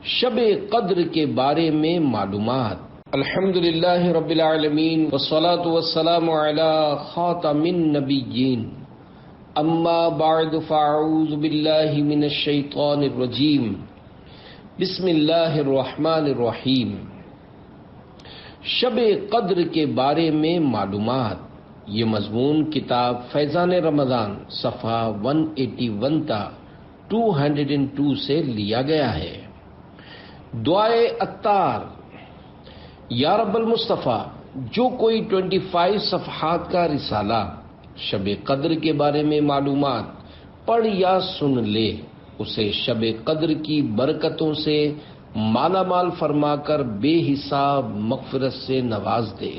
شب قدر کے بارے میں معلومات۔ الحمدللہ رب العالمین والصلاة والسلام علی خاتم النبیین، اما بعد فاعوذ باللہ من الشیطان الرجیم، بسم اللہ الرحمن الرحیم۔ شب قدر کے بارے میں معلومات۔ یہ مضمون کتاب فیضان رمضان صفحہ 181 تا 202 سے لیا گیا ہے۔ دعائے اتار۔ یا رب المصطفیٰ، جو کوئی 25 صفحات کا رسالہ شب قدر کے بارے میں معلومات پڑھ یا سن لے، اسے شب قدر کی برکتوں سے مالا مال فرما کر بے حساب مغفرت سے نواز دے۔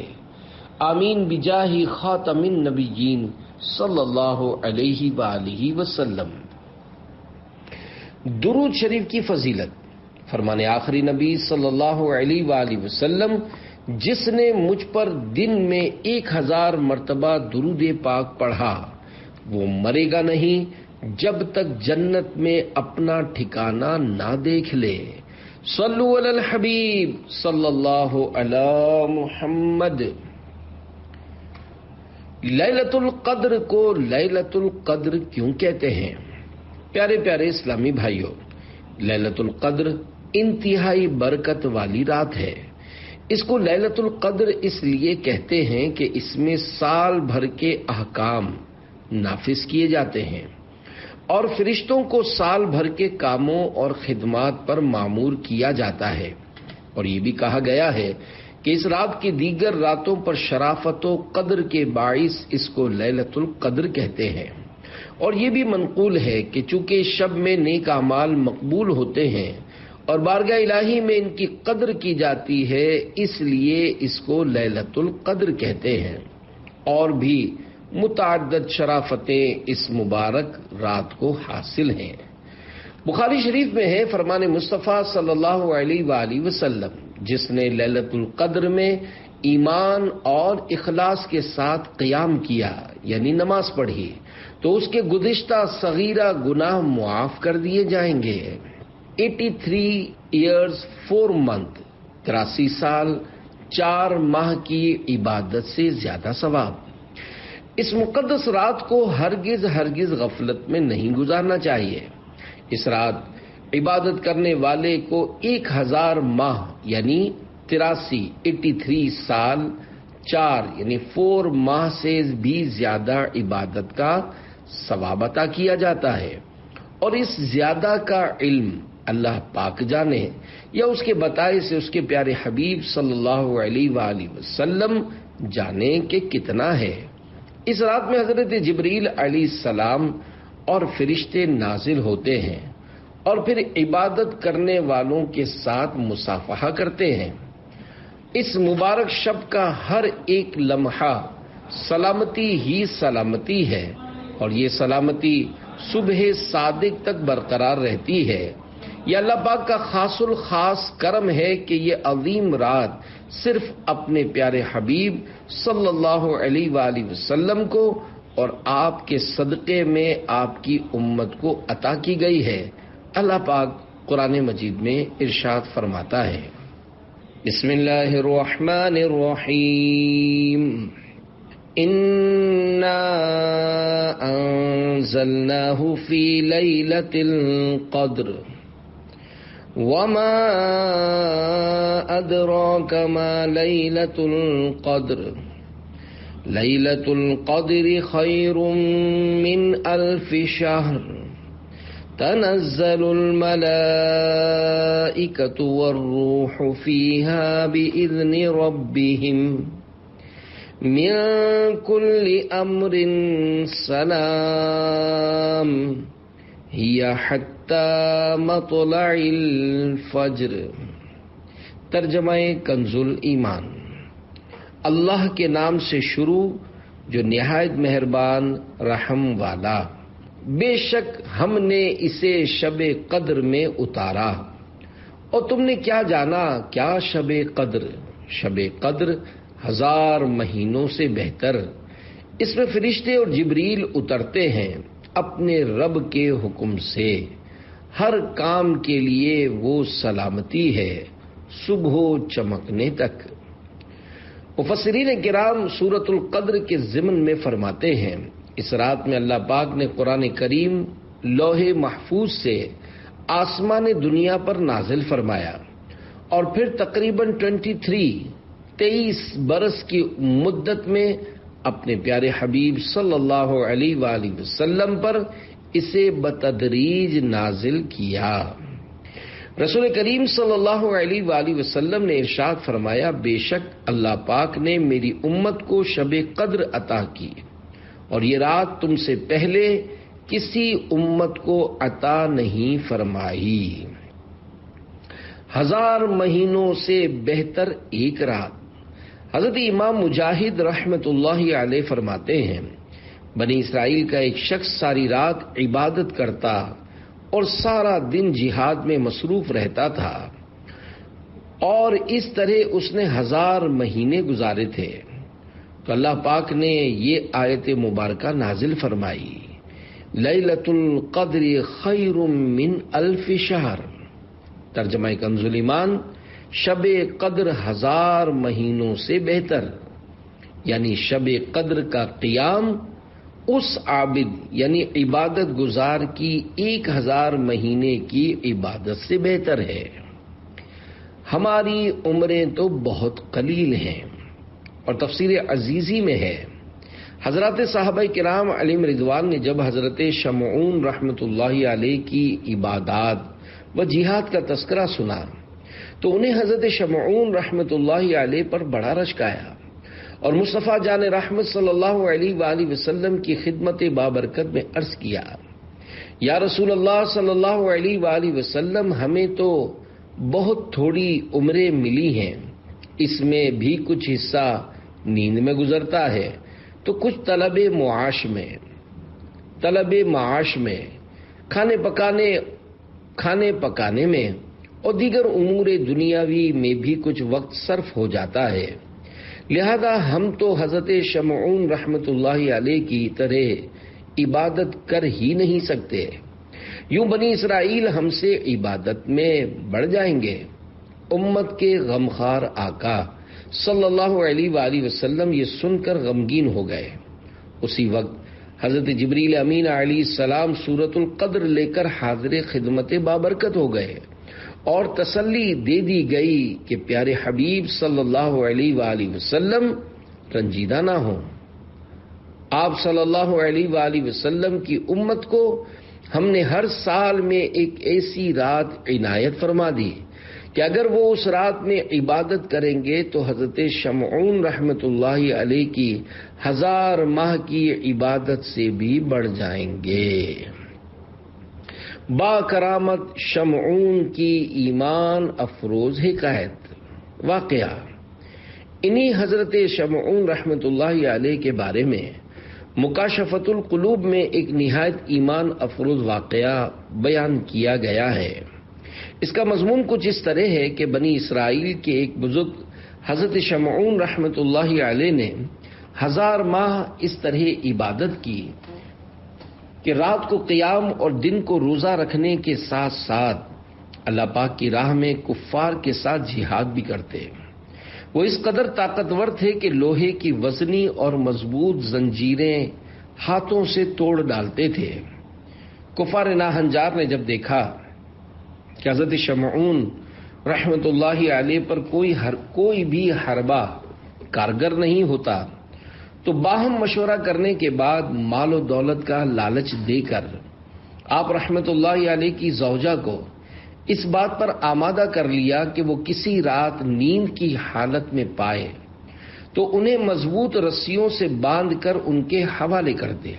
آمین بجاہ خاتم النبیین صلی اللہ علیہ وآلہ وسلم۔ درود شریف کی فضیلت۔ فرمان آخری نبی صلی اللہ علیہ وآلہ وسلم، جس نے مجھ پر دن میں 1000 مرتبہ درود پاک پڑھا، وہ مرے گا نہیں جب تک جنت میں اپنا ٹھکانہ نہ دیکھ لے۔ صلو علی الحبیب صلی اللہ علی محمد۔ لیلۃ القدر کو لیلۃ القدر کیوں کہتے ہیں؟ پیارے پیارے اسلامی بھائیوں، لیلۃ القدر انتہائی برکت والی رات ہے۔ اس کو لیلۃ القدر اس لیے کہتے ہیں کہ اس میں سال بھر کے احکام نافذ کیے جاتے ہیں اور فرشتوں کو سال بھر کے کاموں اور خدمات پر مامور کیا جاتا ہے۔ اور یہ بھی کہا گیا ہے کہ اس رات کی دیگر راتوں پر شرافت و قدر کے باعث اس کو لیلۃ القدر کہتے ہیں۔ اور یہ بھی منقول ہے کہ چونکہ شب میں نیک اعمال مقبول ہوتے ہیں اور بارگاہ الہی میں ان کی قدر کی جاتی ہے، اس لیے اس کو لیلۃ القدر کہتے ہیں۔ اور بھی متعدد شرافتیں اس مبارک رات کو حاصل ہیں۔ بخاری شریف میں ہے، فرمان مصطفیٰ صلی اللہ علیہ وآلہ وسلم، جس نے لیلۃ القدر میں ایمان اور اخلاص کے ساتھ قیام کیا، یعنی نماز پڑھی، تو اس کے گزشتہ صغیرہ گناہ معاف کر دیے جائیں گے۔ 83 ایئرز 4 منتھ، 83 سال 4 ماہ کی عبادت سے زیادہ ثواب۔ اس مقدس رات کو ہرگز غفلت میں نہیں گزارنا چاہیے۔ اس رات عبادت کرنے والے کو 1000 ماہ یعنی 83 سال 4 یعنی 4 ماہ سے بھی زیادہ عبادت کا ثواب عطا کیا جاتا ہے۔ اور اس زیادہ کا علم اللہ پاک جانے یا اس کے بتائے سے اس کے پیارے حبیب صلی اللہ علیہ وآلہ وسلم جانے کہ کتنا ہے۔ اس رات میں حضرت جبریل علیہ السلام اور فرشتے نازل ہوتے ہیں اور پھر عبادت کرنے والوں کے ساتھ مصافحہ کرتے ہیں۔ اس مبارک شب کا ہر ایک لمحہ سلامتی ہی سلامتی ہے، اور یہ سلامتی صبح صادق تک برقرار رہتی ہے۔ یہ اللہ پاک کا خاص الخاص کرم ہے کہ یہ عظیم رات صرف اپنے پیارے حبیب صلی اللہ علیہ وآلہ وسلم کو اور آپ کے صدقے میں آپ کی امت کو عطا کی گئی ہے۔ اللہ پاک قرآن مجید میں ارشاد فرماتا ہے، بسم اللہ الرحمن الرحیم، انا انزلناہ فی لیلۃ القدر وما ادراک ما لیلۃ القدر لیلۃ القدر خیر من الف شہر تنزل الملائکۃ والروح فیہا بإذن ربہم من کل امر سلام ہی حتی مطلع الفجر۔ ترجمہ کنز ایمان۔ اللہ کے نام سے شروع جو نہایت مہربان رحم والا۔ بے شک ہم نے اسے شب قدر میں اتارا۔ اور تم نے کیا جانا کیا شب قدر؟ شب قدر 1000 مہینوں سے بہتر۔ اس میں فرشتے اور جبریل اترتے ہیں اپنے رب کے حکم سے۔ ہر کام کے لیے وہ سلامتی ہے صبح چمکنے تک۔ مفسرین کرام سورۃ القدر کے ضمن میں فرماتے ہیں اس رات میں اللہ پاک نے قرآن کریم لوح محفوظ سے آسمان دنیا پر نازل فرمایا اور پھر تقریباً 23 برس کی مدت میں اپنے پیارے حبیب صلی اللہ علیہ وآلہ وسلم پر اسے بتدریج نازل کیا۔ رسول کریم صلی اللہ علیہ وآلہ وسلم نے ارشاد فرمایا، بے شک اللہ پاک نے میری امت کو شب قدر عطا کی اور یہ رات تم سے پہلے کسی امت کو عطا نہیں فرمائی۔ 1000 مہینوں سے بہتر ایک رات۔ حضرت امام مجاہد رحمت اللہ علیہ فرماتے ہیں بنی اسرائیل کا ایک شخص ساری رات عبادت کرتا اور سارا دن جہاد میں مصروف رہتا تھا اور اس طرح اس نے 1000 مہینے گزارے تھے تو اللہ پاک نے یہ آیت مبارکہ نازل فرمائی، لیلۃ القدر خیر من 1000 شہر۔ ترجمہ کنز الایمان، شب قدر 1000 مہینوں سے بہتر، یعنی شب قدر کا قیام اس عابد یعنی عبادت گزار کی 1000 مہینے کی عبادت سے بہتر ہے۔ ہماری عمریں تو بہت قلیل ہیں، اور تفسیر عزیزی میں ہے حضرات صحابہ کرام علیہم رضوان نے جب حضرت شمعون رحمت اللہ علیہ کی عبادات و جہاد کا تذکرہ سنا تو انہیں حضرت شمعون رحمت اللہ علیہ پر بڑا رشک آیا اور مصطفیٰ جان رحمت صلی اللہ علیہ وآلہ وسلم کی خدمت بابرکت میں عرض کیا، یا رسول اللہ صلی اللہ علیہ وآلہ وسلم، ہمیں تو بہت تھوڑی عمریں ملی ہیں، اس میں بھی کچھ حصہ نیند میں گزرتا ہے تو کچھ طلب معاش میں کھانے پکانے میں اور دیگر امور دنیاوی میں بھی کچھ وقت صرف ہو جاتا ہے، لہذا ہم تو حضرت شمعون رحمت اللہ علیہ کی طرح عبادت کر ہی نہیں سکتے، یوں بنی اسرائیل ہم سے عبادت میں بڑھ جائیں گے۔ امت کے غمخوار آقا صلی اللہ علیہ وآلہ وسلم یہ سن کر غمگین ہو گئے۔ اسی وقت حضرت جبریل امین علیہ السلام سورۃ القدر لے کر حاضر خدمت بابرکت ہو گئے اور تسلی دے دی گئی کہ پیارے حبیب صلی اللہ علیہ وآلہ وسلم رنجیدہ نہ ہوں۔ آپ صلی اللہ علیہ وآلہ وسلم کی امت کو ہم نے ہر سال میں ایک ایسی رات عنایت فرما دی کہ اگر وہ اس رات میں عبادت کریں گے تو حضرت شمعون رحمت اللہ علیہ کی 1000 ماہ کی عبادت سے بھی بڑھ جائیں گے۔ با کرامت شمعون کی ایمان افروز حکایت۔ واقعہ انہی حضرت شمعون رحمت اللہ علیہ کے بارے میں مکاشفت القلوب میں ایک نہایت ایمان افروز واقعہ بیان کیا گیا ہے۔ اس کا مضمون کچھ اس طرح ہے کہ بنی اسرائیل کے ایک بزرگ حضرت شمعون رحمت اللہ علیہ نے 1000 ماہ اس طرح عبادت کی کہ رات کو قیام اور دن کو روزہ رکھنے کے ساتھ ساتھ اللہ پاک کی راہ میں کفار کے ساتھ جہاد بھی کرتے۔ وہ اس قدر طاقتور تھے کہ لوہے کی وزنی اور مضبوط زنجیریں ہاتھوں سے توڑ ڈالتے تھے۔ کفار ناہنجار نے جب دیکھا کہ حضرت شمعون رحمت اللہ علیہ پر کوئی بھی حربہ کارگر نہیں ہوتا تو باہم مشورہ کرنے کے بعد مال و دولت کا لالچ دے کر آپ رحمت اللہ علیہ کی زوجہ کو اس بات پر آمادہ کر لیا کہ وہ کسی رات نیند کی حالت میں پائے تو انہیں مضبوط رسیوں سے باندھ کر ان کے حوالے کر دے۔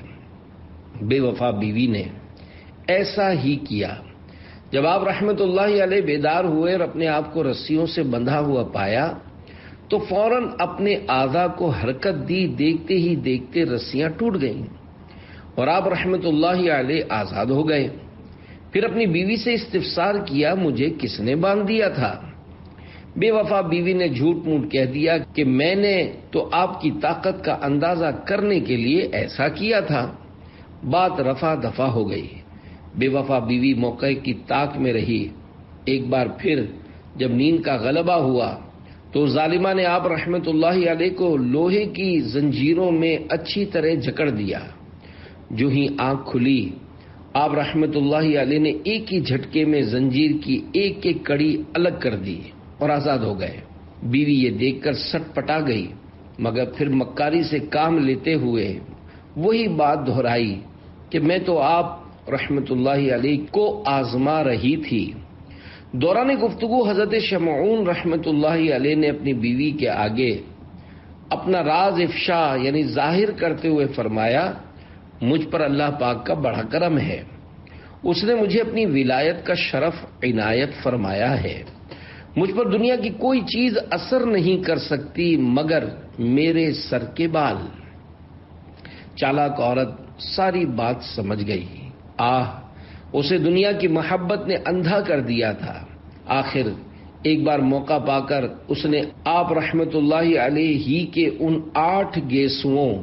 بے وفا بیوی نے ایسا ہی کیا۔ جب آپ رحمت اللہ علیہ بیدار ہوئے اور اپنے آپ کو رسیوں سے بندھا ہوا پایا تو فوراً اپنے اعضاء کو حرکت دی، دیکھتے ہی دیکھتے رسیاں ٹوٹ گئیں اور آپ رحمت اللہ علیہ آزاد ہو گئے۔ پھر اپنی بیوی سے استفسار کیا، مجھے کس نے باندھ دیا تھا؟ بے وفا بیوی نے جھوٹ موٹ کہہ دیا کہ میں نے تو آپ کی طاقت کا اندازہ کرنے کے لیے ایسا کیا تھا۔ بات رفع دفع ہو گئی۔ بے وفا بیوی موقع کی طاق میں رہی۔ ایک بار پھر جب نیند کا غلبہ ہوا تو ظالمہ نے آپ رحمت اللہ علیہ کو لوہے کی زنجیروں میں اچھی طرح جکڑ دیا۔ جو ہی آنکھ کھلی، آپ رحمت اللہ علیہ نے ایک ہی جھٹکے میں زنجیر کی ایک ایک کڑی الگ کر دی اور آزاد ہو گئے۔ بیوی یہ دیکھ کر سٹ پٹا گئی، مگر پھر مکاری سے کام لیتے ہوئے وہی بات دہرائی کہ میں تو آپ رحمت اللہ علیہ کو آزما رہی تھی۔ دوران گفتگو حضرت شمعون رحمت اللہ علیہ نے اپنی بیوی کے آگے اپنا راز افشا یعنی ظاہر کرتے ہوئے فرمایا، مجھ پر اللہ پاک کا بڑا کرم ہے، اس نے مجھے اپنی ولایت کا شرف عنایت فرمایا ہے۔ مجھ پر دنیا کی کوئی چیز اثر نہیں کر سکتی مگر میرے سر کے بال۔ چالاک عورت ساری بات سمجھ گئی۔ اسے دنیا کی محبت نے اندھا کر دیا تھا۔ آخر ایک بار موقع پا کر اس نے آپ رحمت اللہ علیہ ہی کے ان 8 گیسوؤں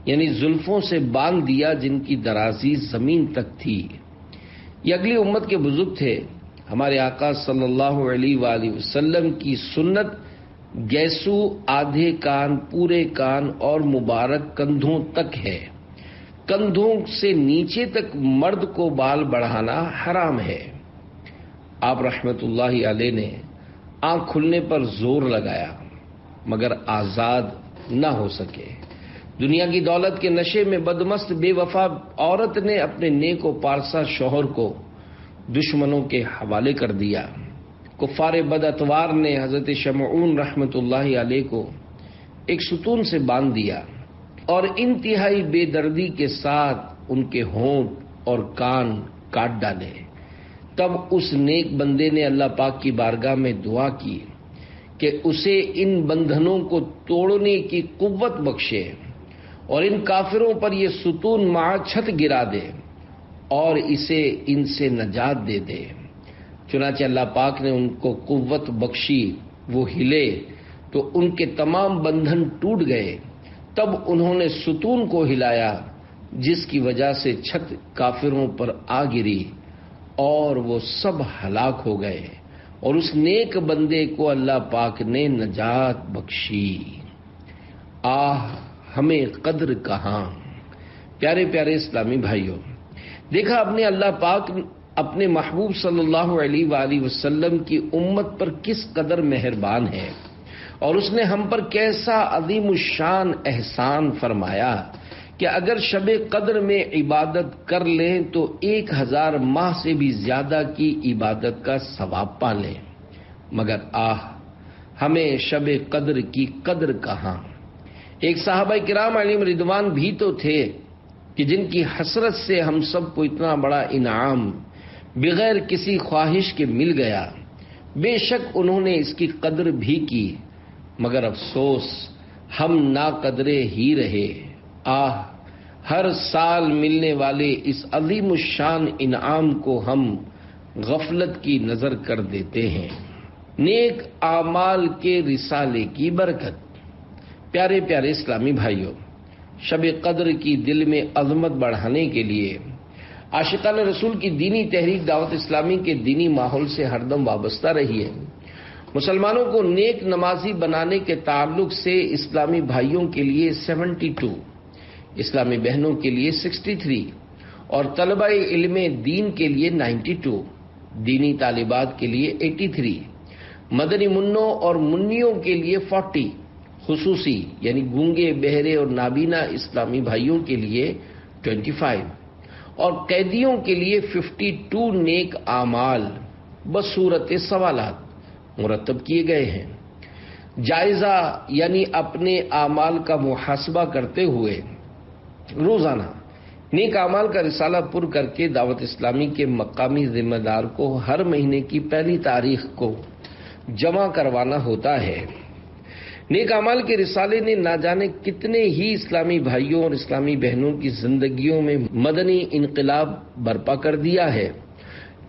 یعنی زلفوں سے باندھ دیا جن کی درازی زمین تک تھی۔ یہ اگلی امت کے بزرگ تھے۔ ہمارے آقا صلی اللہ علیہ وآلہ وسلم کی سنت گیسو آدھے کان، پورے کان اور مبارک کندھوں تک ہے۔ کندھوں سے نیچے تک مرد کو بال بڑھانا حرام ہے۔ آپ رحمت اللہ علیہ نے آنکھ کھلنے پر زور لگایا مگر آزاد نہ ہو سکے۔ دنیا کی دولت کے نشے میں بدمست بے وفا عورت نے اپنے نیک و پارسا شوہر کو دشمنوں کے حوالے کر دیا۔ کفار بد اتوار نے حضرت شمعون رحمت اللہ علیہ کو ایک ستون سے باندھ دیا اور انتہائی بے دردی کے ساتھ ان کے ہونٹ اور کان کاٹ ڈالے۔ تب اس نیک بندے نے اللہ پاک کی بارگاہ میں دعا کی کہ اسے ان بندھنوں کو توڑنے کی قوت بخشے اور ان کافروں پر یہ ستون مع چھت گرا دے اور اسے ان سے نجات دے دے۔ چنانچہ اللہ پاک نے ان کو قوت بخشی، وہ ہلے تو ان کے تمام بندھن ٹوٹ گئے۔ تب انہوں نے ستون کو ہلایا جس کی وجہ سے چھت کافروں پر آ گری اور وہ سب ہلاک ہو گئے اور اس نیک بندے کو اللہ پاک نے نجات بخشی۔ ہمیں قدر کہاں۔ پیارے پیارے اسلامی بھائیوں، دیکھا اپنے اللہ پاک اپنے محبوب صلی اللہ علیہ وآلہ وسلم کی امت پر کس قدر مہربان ہے اور اس نے ہم پر کیسا عظیم الشان احسان فرمایا کہ اگر شب قدر میں عبادت کر لیں تو 1000 ماہ سے بھی زیادہ کی عبادت کا ثواب پا لیں، مگر ہمیں شب قدر کی قدر کہاں۔ ایک صحابہ کرام علیہم رضوان بھی تو تھے کہ جن کی حسرت سے ہم سب کو اتنا بڑا انعام بغیر کسی خواہش کے مل گیا۔ بے شک انہوں نے اس کی قدر بھی کی، مگر افسوس ہم ناقدرے ہی رہے۔ ہر سال ملنے والے اس عظیم الشان انعام کو ہم غفلت کی نظر کر دیتے ہیں۔ نیک اعمال کے رسالے کی برکت۔ پیارے پیارے اسلامی بھائیوں، شب قدر کی دل میں عظمت بڑھانے کے لیے عاشقان رسول کی دینی تحریک دعوت اسلامی کے دینی ماحول سے ہردم وابستہ رہی ہے۔ مسلمانوں کو نیک نمازی بنانے کے تعلق سے اسلامی بھائیوں کے لیے 72، اسلامی بہنوں کے لیے 63 اور طلبہ علم دین کے لیے 92، دینی طالبات کے لیے 83، مدنی منوں اور منیوں کے لیے 40، خصوصی یعنی گونگے، بہرے اور نابینا اسلامی بھائیوں کے لیے 25 اور قیدیوں کے لیے 52 نیک اعمال بصورت سوالات مرتب کیے گئے ہیں۔ جائزہ یعنی اپنے اعمال کا محاسبہ کرتے ہوئے روزانہ نیک اعمال کا رسالہ پر کر کے دعوت اسلامی کے مقامی ذمہ دار کو ہر مہینے کی پہلی تاریخ کو جمع کروانا ہوتا ہے۔ نیک اعمال کے رسالے نے نہ جانے کتنے ہی اسلامی بھائیوں اور اسلامی بہنوں کی زندگیوں میں مدنی انقلاب برپا کر دیا ہے۔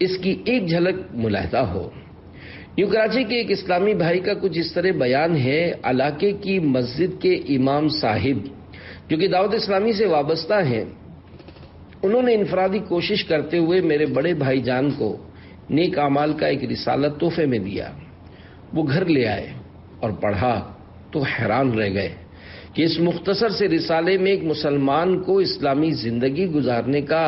اس کی ایک جھلک ملاحظہ ہو۔ یوں کراچی کے ایک اسلامی بھائی کا کچھ اس طرح بیان ہے۔ علاقے کی مسجد کے امام صاحب جو کہ دعوت اسلامی سے وابستہ ہیں، انہوں نے انفرادی کوشش کرتے ہوئے میرے بڑے بھائی جان کو نیک اعمال کا ایک رسالہ تحفے میں دیا۔ وہ گھر لے آئے اور پڑھا تو حیران رہ گئے کہ اس مختصر سے رسالے میں ایک مسلمان کو اسلامی زندگی گزارنے کا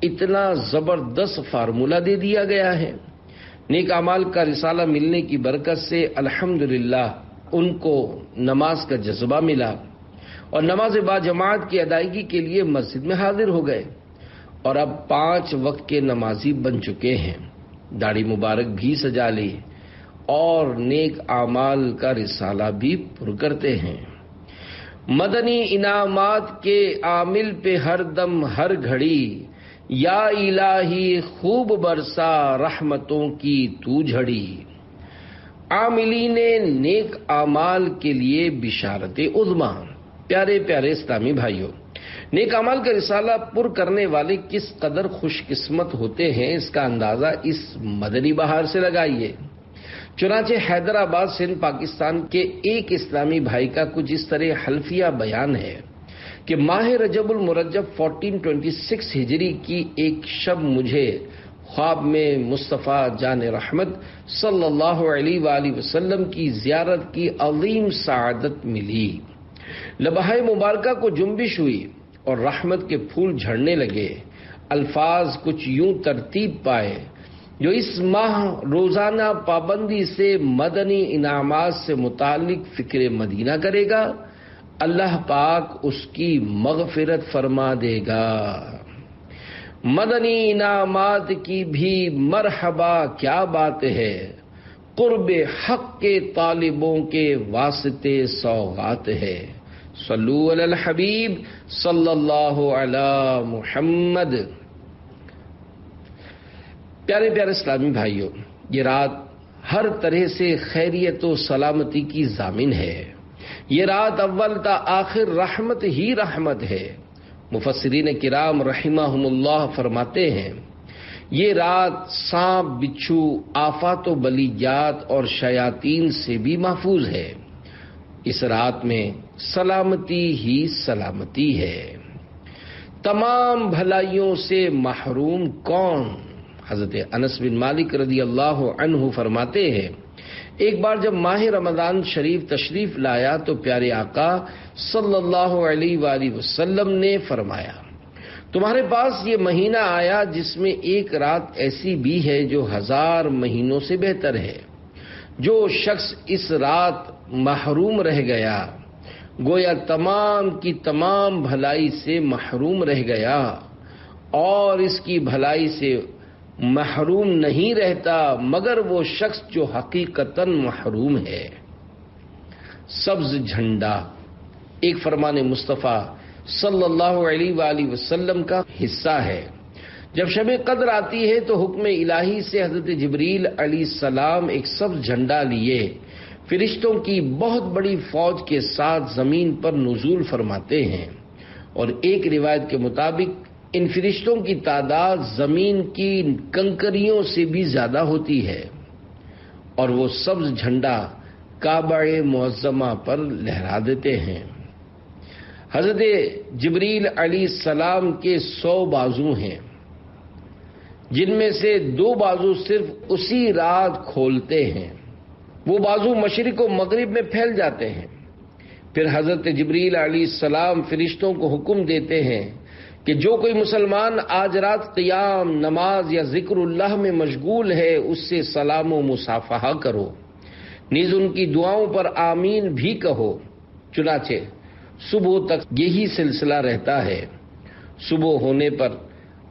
اتنا زبردست فارمولہ دے دیا گیا ہے۔ نیک اعمال کا رسالہ ملنے کی برکت سے الحمدللہ ان کو نماز کا جذبہ ملا اور نماز باجماعت کی ادائیگی کے لیے مسجد میں حاضر ہو گئے اور اب 5 وقت کے نمازی بن چکے ہیں، داڑھی مبارک بھی سجا لی اور نیک اعمال کا رسالہ بھی پر کرتے ہیں۔ مدنی انعامات کے عامل پہ ہر دم ہر گھڑی، یا الہی خوب برسا رحمتوں کی تو جھڑی۔ عاملین نیک اعمال کے لیے بشارت عظمی۔ پیارے پیارے اسلامی بھائیوں، نیک اعمال کا رسالہ پر کرنے والے کس قدر خوش قسمت ہوتے ہیں، اس کا اندازہ اس مدنی بہار سے لگائیے۔ چنانچہ حیدرآباد سندھ پاکستان کے ایک اسلامی بھائی کا کچھ اس طرح حلفیہ بیان ہے کہ ماہ رجب المرجب 1426 ہجری کی ایک شب مجھے خواب میں مصطفیٰ جان رحمت صلی اللہ علیہ وآلہ وسلم کی زیارت کی عظیم سعادت ملی۔ لبہائے مبارکہ کو جنبش ہوئی اور رحمت کے پھول جھڑنے لگے۔ الفاظ کچھ یوں ترتیب پائے: جو اس ماہ روزانہ پابندی سے مدنی انعامات سے متعلق فکر مدینہ کرے گا، اللہ پاک اس کی مغفرت فرما دے گا۔ مدنی انعامات کی بھی مرحبا کیا بات ہے، قرب حق کے طالبوں کے واسطے سوغات ہے۔ صلو علی الحبیب صلی اللہ علی محمد۔ پیارے پیارے اسلامی بھائیوں، یہ رات ہر طرح سے خیریت و سلامتی کی ضامن ہے۔ یہ رات اول تا آخر رحمت ہی رحمت ہے۔ مفسرین کرام رحمہم اللہ فرماتے ہیں یہ رات سانپ، بچھو، آفات و بلیجات اور شیاطین سے بھی محفوظ ہے۔ اس رات میں سلامتی ہی سلامتی ہے۔ تمام بھلائیوں سے محروم کون؟ حضرت انس بن مالک رضی اللہ عنہ فرماتے ہیں ایک بار جب ماہ رمضان شریف تشریف لایا تو پیارے آقا صلی اللہ علیہ وآلہ وسلم نے فرمایا، تمہارے پاس یہ مہینہ آیا جس میں ایک رات ایسی بھی ہے جو 1000 مہینوں سے بہتر ہے۔ جو شخص اس رات محروم رہ گیا گویا تمام کی تمام بھلائی سے محروم رہ گیا، اور اس کی بھلائی سے محروم نہیں رہتا مگر وہ شخص جو حقیقتاً محروم ہے۔ سبز جھنڈا ایک فرمان مصطفیٰ صلی اللہ علیہ وآلہ وسلم کا حصہ ہے۔ جب شب قدر آتی ہے تو حکم الہی سے حضرت جبریل علیہ السلام ایک سبز جھنڈا لیے فرشتوں کی بہت بڑی فوج کے ساتھ زمین پر نزول فرماتے ہیں، اور ایک روایت کے مطابق ان فرشتوں کی تعداد زمین کی کنکریوں سے بھی زیادہ ہوتی ہے، اور وہ سبز جھنڈا کعبہ معظمہ پر لہرا دیتے ہیں۔ حضرت جبریل علیہ السلام کے 100 بازو ہیں، جن میں سے 2 بازو صرف اسی رات کھولتے ہیں۔ وہ بازو مشرق و مغرب میں پھیل جاتے ہیں۔ پھر حضرت جبریل علیہ السلام فرشتوں کو حکم دیتے ہیں کہ جو کوئی مسلمان آج رات قیام، نماز یا ذکر اللہ میں مشغول ہے اس سے سلام و مصافحہ کرو، نیز ان کی دعاؤں پر آمین بھی کہو۔ چنانچہ صبح تک یہی سلسلہ رہتا ہے۔ صبح ہونے پر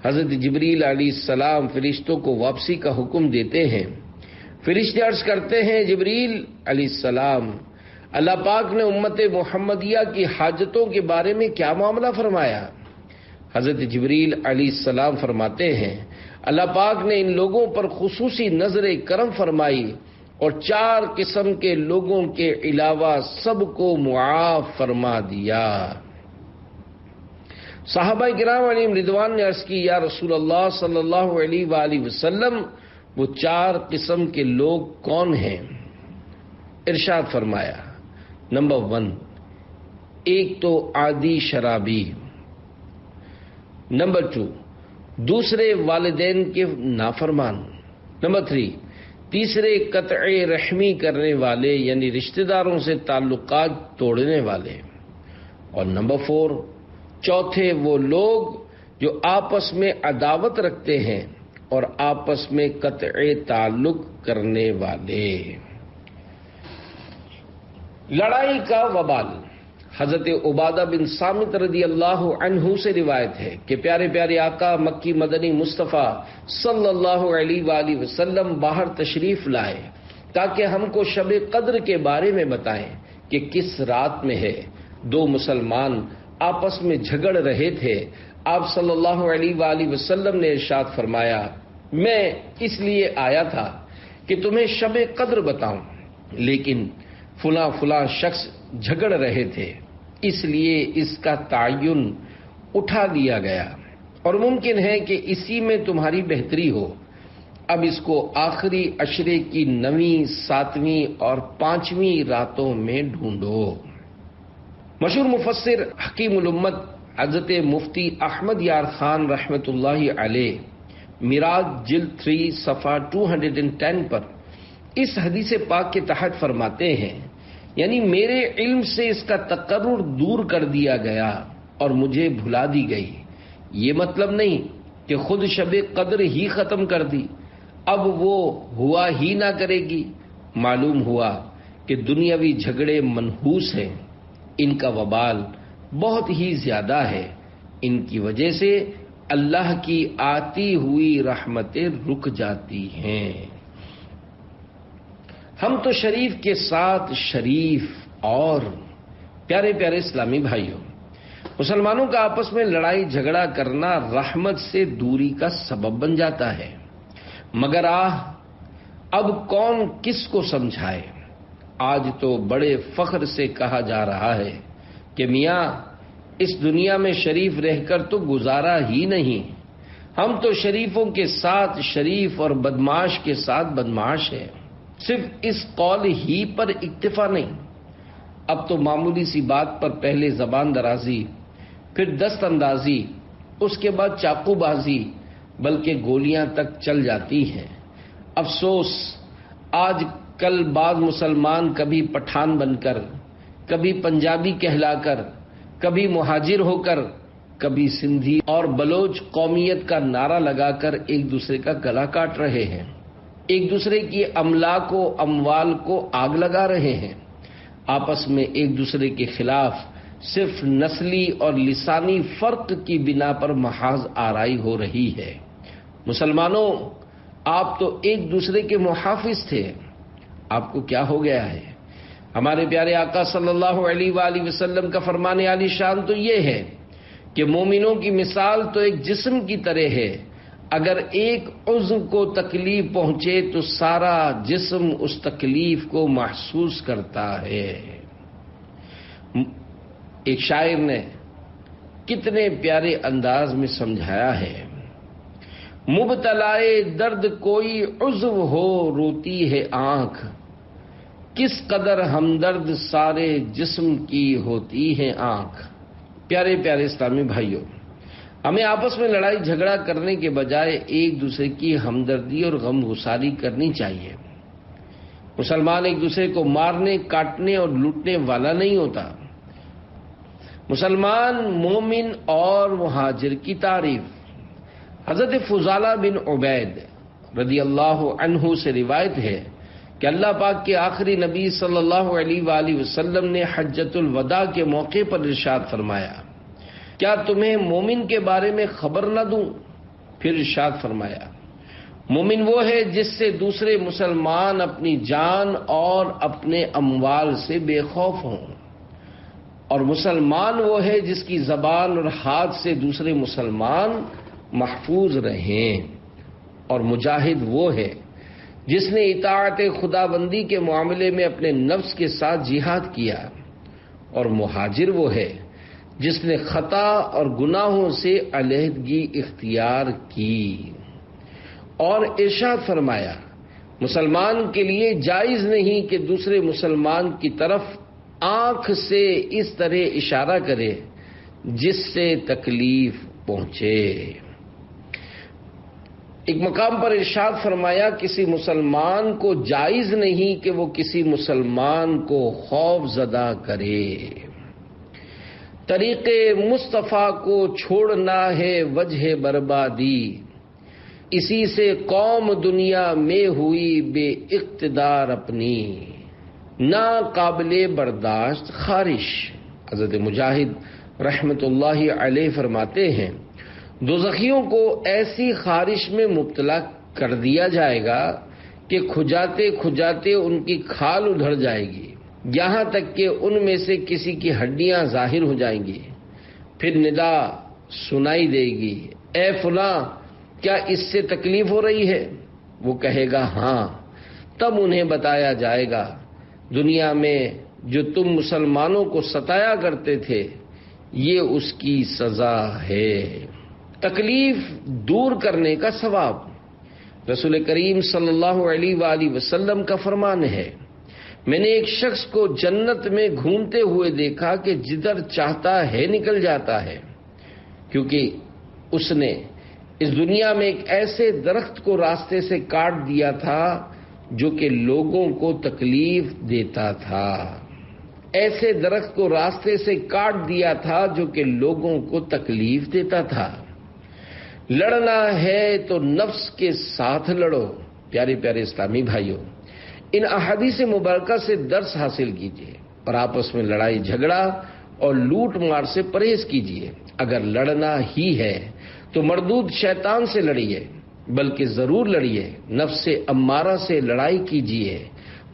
حضرت جبریل علیہ السلام فرشتوں کو واپسی کا حکم دیتے ہیں۔ فرشتے عرض کرتے ہیں، جبریل علیہ السلام، اللہ پاک نے امت محمدیہ کی حاجتوں کے بارے میں کیا معاملہ فرمایا؟ حضرت جبریل علیہ السلام فرماتے ہیں، اللہ پاک نے ان لوگوں پر خصوصی نظر کرم فرمائی اور 4 قسم کے لوگوں کے علاوہ سب کو معاف فرما دیا۔ صحابہ کرام علیہم رضوان نے عرض کی، یا رسول اللہ صلی اللہ علیہ وآلہ وسلم، وہ 4 قسم کے لوگ کون ہیں؟ ارشاد فرمایا، نمبر 1، ایک تو عادی شرابی، نمبر 2، دوسرے والدین کے نافرمان۔ نمبر 3، تیسرے قطع رحمی کرنے والے یعنی رشتہ داروں سے تعلقات توڑنے والے، اور نمبر 4، چوتھے وہ لوگ جو آپس میں عداوت رکھتے ہیں اور آپس میں قطع تعلق کرنے والے۔ لڑائی کا وبال۔ حضرت عبادہ بن صامت رضی اللہ عنہ سے روایت ہے کہ پیارے پیارے آقا مکی مدنی مصطفیٰ صلی اللہ علیہ وآلہ وسلم باہر تشریف لائے تاکہ ہم کو شب قدر کے بارے میں بتائیں کہ کس رات میں ہے۔ دو مسلمان آپس میں جھگڑ رہے تھے۔ آپ صلی اللہ علیہ وآلہ وسلم نے ارشاد فرمایا، میں اس لیے آیا تھا کہ تمہیں شب قدر بتاؤں، لیکن فلاں فلاں شخص جھگڑ رہے تھے، اس لیے اس کا تعین اٹھا لیا گیا اور ممکن ہے کہ اسی میں تمہاری بہتری ہو۔ اب اس کو آخری عشرے کی 9ویں، 7ویں اور 5ویں راتوں میں ڈھونڈو۔ مشہور مفسر حکیم الامت حضرت مفتی احمد یار خان رحمۃ اللہ علیہ میراج جلد 3 صفحہ 210 پر اس حدیث پاک کے تحت فرماتے ہیں، یعنی میرے علم سے اس کا تقرر دور کر دیا گیا اور مجھے بھلا دی گئی۔ یہ مطلب نہیں کہ خود شب قدر ہی ختم کر دی، اب وہ ہوا ہی نہ کرے گی۔ معلوم ہوا کہ دنیاوی جھگڑے منحوس ہیں، ان کا وبال بہت ہی زیادہ ہے، ان کی وجہ سے اللہ کی آتی ہوئی رحمتیں رک جاتی ہیں۔ ہم تو شریف کے ساتھ شریف، اور پیارے پیارے اسلامی بھائیوں، مسلمانوں کا آپس میں لڑائی جھگڑا کرنا رحمت سے دوری کا سبب بن جاتا ہے، مگر اب کون کس کو سمجھائے۔ آج تو بڑے فخر سے کہا جا رہا ہے کہ میاں اس دنیا میں شریف رہ کر تو گزارا ہی نہیں، ہم تو شریفوں کے ساتھ شریف اور بدمعاش کے ساتھ بدمعاش ہیں۔ صرف اس قول ہی پر اکتفا نہیں، اب تو معمولی سی بات پر پہلے زبان درازی، پھر دست اندازی، اس کے بعد چاقو بازی، بلکہ گولیاں تک چل جاتی ہیں۔ افسوس، آج کل بعض مسلمان کبھی پٹھان بن کر، کبھی پنجابی کہلا کر، کبھی مہاجر ہو کر، کبھی سندھی اور بلوچ قومیت کا نعرہ لگا کر ایک دوسرے کا گلا کاٹ رہے ہیں، ایک دوسرے کی املاک و اموال کو آگ لگا رہے ہیں، آپس میں ایک دوسرے کے خلاف صرف نسلی اور لسانی فرق کی بنا پر محاذ آرائی ہو رہی ہے۔ مسلمانوں، آپ تو ایک دوسرے کے محافظ تھے، آپ کو کیا ہو گیا ہے؟ ہمارے پیارے آقا صلی اللہ علیہ وآلہ وسلم کا فرمان عالی شان تو یہ ہے کہ مومنوں کی مثال تو ایک جسم کی طرح ہے، اگر ایک عضو کو تکلیف پہنچے تو سارا جسم اس تکلیف کو محسوس کرتا ہے۔ ایک شاعر نے کتنے پیارے انداز میں سمجھایا ہے، مبتلائے درد کوئی عضو ہو روتی ہے آنکھ، کس قدر ہمدرد سارے جسم کی ہوتی ہے آنکھ۔ پیارے پیارے اسلامی بھائیوں، ہمیں آپس میں لڑائی جھگڑا کرنے کے بجائے ایک دوسرے کی ہمدردی اور غم گساری کرنی چاہیے۔ مسلمان ایک دوسرے کو مارنے، کاٹنے اور لوٹنے والا نہیں ہوتا۔ مسلمان مومن اور مہاجر کی تعریف۔ حضرت فضالہ بن عبید رضی اللہ عنہ سے روایت ہے کہ اللہ پاک کے آخری نبی صلی اللہ علیہ وآلہ وسلم نے حجۃ الوداع کے موقع پر ارشاد فرمایا، کیا تمہیں مومن کے بارے میں خبر نہ دوں؟ پھر ارشاد فرمایا، مومن وہ ہے جس سے دوسرے مسلمان اپنی جان اور اپنے اموال سے بے خوف ہوں، اور مسلمان وہ ہے جس کی زبان اور ہاتھ سے دوسرے مسلمان محفوظ رہیں، اور مجاہد وہ ہے جس نے اطاعت خدا بندی کے معاملے میں اپنے نفس کے ساتھ جہاد کیا، اور مہاجر وہ ہے جس نے خطا اور گناہوں سے علیحدگی اختیار کی۔ اور ارشاد فرمایا، مسلمان کے لیے جائز نہیں کہ دوسرے مسلمان کی طرف آنکھ سے اس طرح اشارہ کرے جس سے تکلیف پہنچے۔ ایک مقام پر ارشاد فرمایا کسی مسلمان کو جائز نہیں کہ وہ کسی مسلمان کو خوف زدہ کرے۔ طریق مصطفیٰ کو چھوڑنا ہے وجہ بربادی، اسی سے قوم دنیا میں ہوئی بے اقتدار اپنی، نا قابل برداشت خارش۔ حضرت مجاہد رحمت اللہ علیہ فرماتے ہیں دوزخیوں کو ایسی خارش میں مبتلا کر دیا جائے گا کہ کھجاتے کھجاتے ان کی کھال ادھڑ جائے گی، یہاں تک کہ ان میں سے کسی کی ہڈیاں ظاہر ہو جائیں گی۔ پھر ندا سنائی دے گی، اے فلاں کیا اس سے تکلیف ہو رہی ہے؟ وہ کہے گا ہاں۔ تب انہیں بتایا جائے گا دنیا میں جو تم مسلمانوں کو ستایا کرتے تھے یہ اس کی سزا ہے۔ تکلیف دور کرنے کا ثواب۔ رسول کریم صلی اللہ علیہ وآلہ وسلم کا فرمان ہے میں نے ایک شخص کو جنت میں گھومتے ہوئے دیکھا کہ جدھر چاہتا ہے نکل جاتا ہے، کیونکہ اس نے اس دنیا میں ایک ایسے درخت کو راستے سے کاٹ دیا تھا جو کہ لوگوں کو تکلیف دیتا تھا، ایسے درخت کو راستے سے کاٹ دیا تھا جو کہ لوگوں کو تکلیف دیتا تھا۔ لڑنا ہے تو نفس کے ساتھ لڑو۔ پیارے پیارے اسلامی بھائیوں، ان احادیث مبارکہ سے درس حاصل کیجیے اور آپس میں لڑائی جھگڑا اور لوٹ مار سے پرہیز کیجیے۔ اگر لڑنا ہی ہے تو مردود شیطان سے لڑیے، بلکہ ضرور لڑیے، نفس امارہ سے لڑائی کیجیے،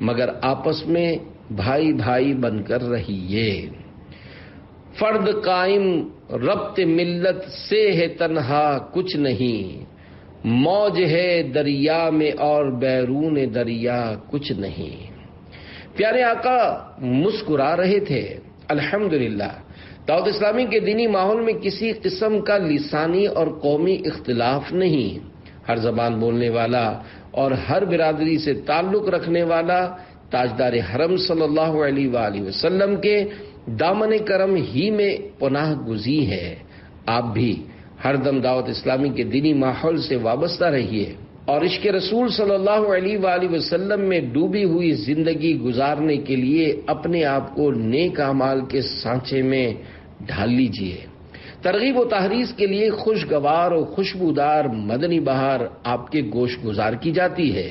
مگر آپس میں بھائی بھائی بن کر رہیے۔ فرد قائم ربط ملت سے ہے تنہا کچھ نہیں، موج ہے دریا میں اور بیرون دریا کچھ نہیں۔ پیارے آقا مسکرا رہے تھے۔ الحمدللہ دعوت اسلامی کے دینی ماحول میں کسی قسم کا لسانی اور قومی اختلاف نہیں، ہر زبان بولنے والا اور ہر برادری سے تعلق رکھنے والا تاجدار حرم صلی اللہ علیہ وآلہ وسلم کے دامن کرم ہی میں پناہ گزین ہے۔ آپ بھی ہر دم دعوت اسلامی کے دینی ماحول سے وابستہ رہیے اور عشق رسول صلی اللہ علیہ وآلہ وسلم میں ڈوبی ہوئی زندگی گزارنے کے لیے اپنے آپ کو نیک اعمال کے سانچے میں ڈھال لیجیے۔ ترغیب و تحریض کے لیے خوشگوار اور خوشبودار مدنی بہار آپ کے گوش گزار کی جاتی ہے۔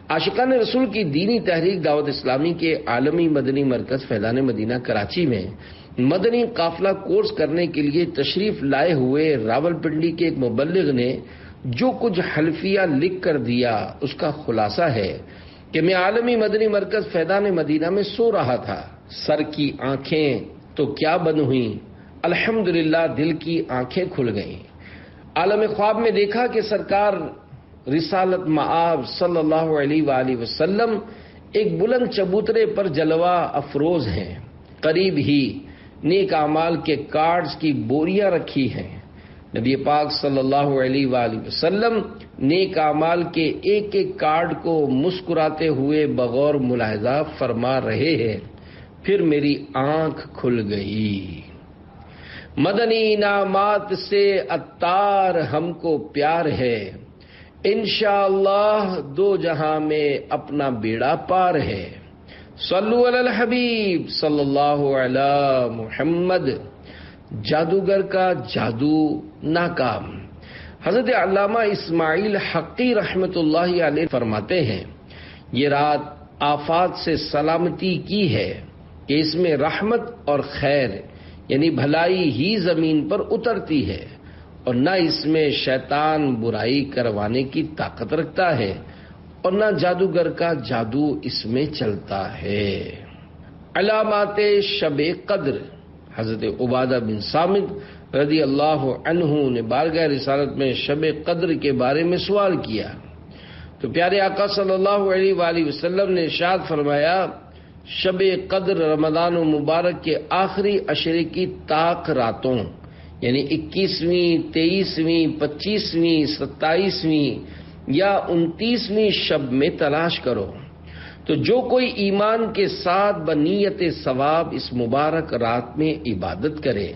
عاشقان رسول کی دینی تحریک دعوت اسلامی کے عالمی مدنی مرکز فیضان مدینہ کراچی میں مدنی قافلہ کورس کرنے کے لیے تشریف لائے ہوئے راولپنڈی کے ایک مبلغ نے جو کچھ حلفیہ لکھ کر دیا اس کا خلاصہ ہے کہ میں عالمی مدنی مرکز فیضان مدینہ میں سو رہا تھا، سر کی آنکھیں تو کیا بند ہوئیں، الحمدللہ دل کی آنکھیں کھل گئیں۔ عالم خواب میں دیکھا کہ سرکار رسالت مآب صلی اللہ علیہ وآلہ وسلم ایک بلند چبوترے پر جلوہ افروز ہیں، قریب ہی نیک اعمال کے کارڈز کی بوریاں رکھی ہیں۔ نبی پاک صلی اللہ علیہ وآلہ وسلم نیک اعمال کے ایک ایک کارڈ کو مسکراتے ہوئے بغور ملاحظہ فرما رہے ہیں۔ پھر میری آنکھ کھل گئی۔ مدنی انعامات سے عطار ہم کو پیار ہے، انشاءاللہ دو جہاں میں اپنا بیڑا پار ہے۔ صلو علی الحبیب صلی اللہ علی محمد۔ جادوگر کا جادو ناکام۔ حضرت علامہ اسماعیل حقی رحمت اللہ علیہ فرماتے ہیں یہ رات آفات سے سلامتی کی ہے کہ اس میں رحمت اور خیر یعنی بھلائی ہی زمین پر اترتی ہے، اور نہ اس میں شیطان برائی کروانے کی طاقت رکھتا ہے اور نہ جادوگر کا جادو اس میں چلتا ہے۔ علامات شب قدر۔ حضرت عبادہ بن صامت رضی اللہ عنہ نے بارگاہ رسالت میں شب قدر کے بارے میں سوال کیا تو پیارے آقا صلی اللہ علیہ وآلہ وسلم نے ارشاد فرمایا شب قدر رمضان مبارک کے آخری عشرے کی طاق راتوں یعنی 21ویں، 23ویں، 25ویں، 27ویں یا 29ویں شب میں تلاش کرو، تو جو کوئی ایمان کے ساتھ بنیت ثواب اس مبارک رات میں عبادت کرے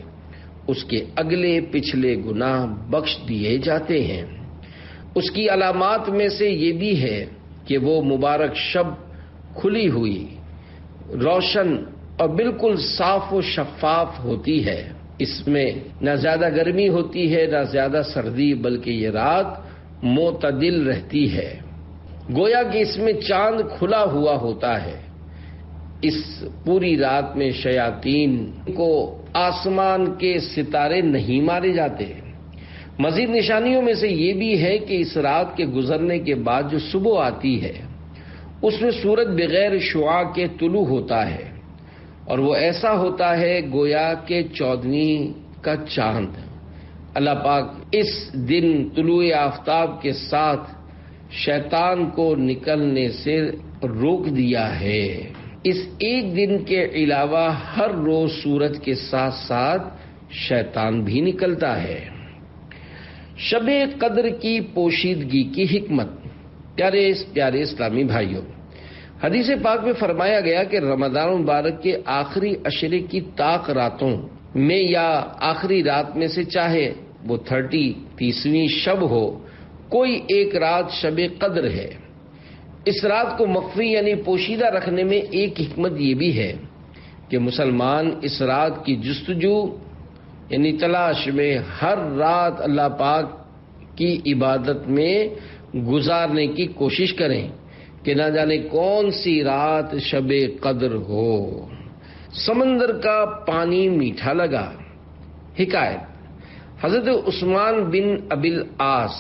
اس کے اگلے پچھلے گناہ بخش دیے جاتے ہیں۔ اس کی علامات میں سے یہ بھی ہے کہ وہ مبارک شب کھلی ہوئی، روشن اور بالکل صاف و شفاف ہوتی ہے۔ اس میں نہ زیادہ گرمی ہوتی ہے نہ زیادہ سردی، بلکہ یہ رات معتدل رہتی ہے، گویا کہ اس میں چاند کھلا ہوا ہوتا ہے۔ اس پوری رات میں شیاطین کو آسمان کے ستارے نہیں مارے جاتے۔ مزید نشانیوں میں سے یہ بھی ہے کہ اس رات کے گزرنے کے بعد جو صبح آتی ہے اس میں سورج بغیر شعاع کے طلوع ہوتا ہے، اور وہ ایسا ہوتا ہے گویا کہ 14ویں کا چاند۔ اللہ پاک اس دن طلوع آفتاب کے ساتھ شیطان کو نکلنے سے روک دیا ہے۔ اس ایک دن کے علاوہ ہر روز سورج کے ساتھ ساتھ شیطان بھی نکلتا ہے۔ شب قدر کی پوشیدگی کی حکمت۔ پیارے اسلامی بھائیوں، حدیث پاک میں فرمایا گیا کہ رمضان مبارک کے آخری عشرے کی طاق راتوں میں یا آخری رات میں سے چاہے وہ 30ویں شب ہو، کوئی ایک رات شب قدر ہے۔ اس رات کو مخفی یعنی پوشیدہ رکھنے میں ایک حکمت یہ بھی ہے کہ مسلمان اس رات کی جستجو یعنی تلاش میں ہر رات اللہ پاک کی عبادت میں گزارنے کی کوشش کریں کہ نہ جانے کون سی رات شب قدر ہو۔ سمندر کا پانی میٹھا لگا۔ حکایت، حضرت عثمان بن ابی العاص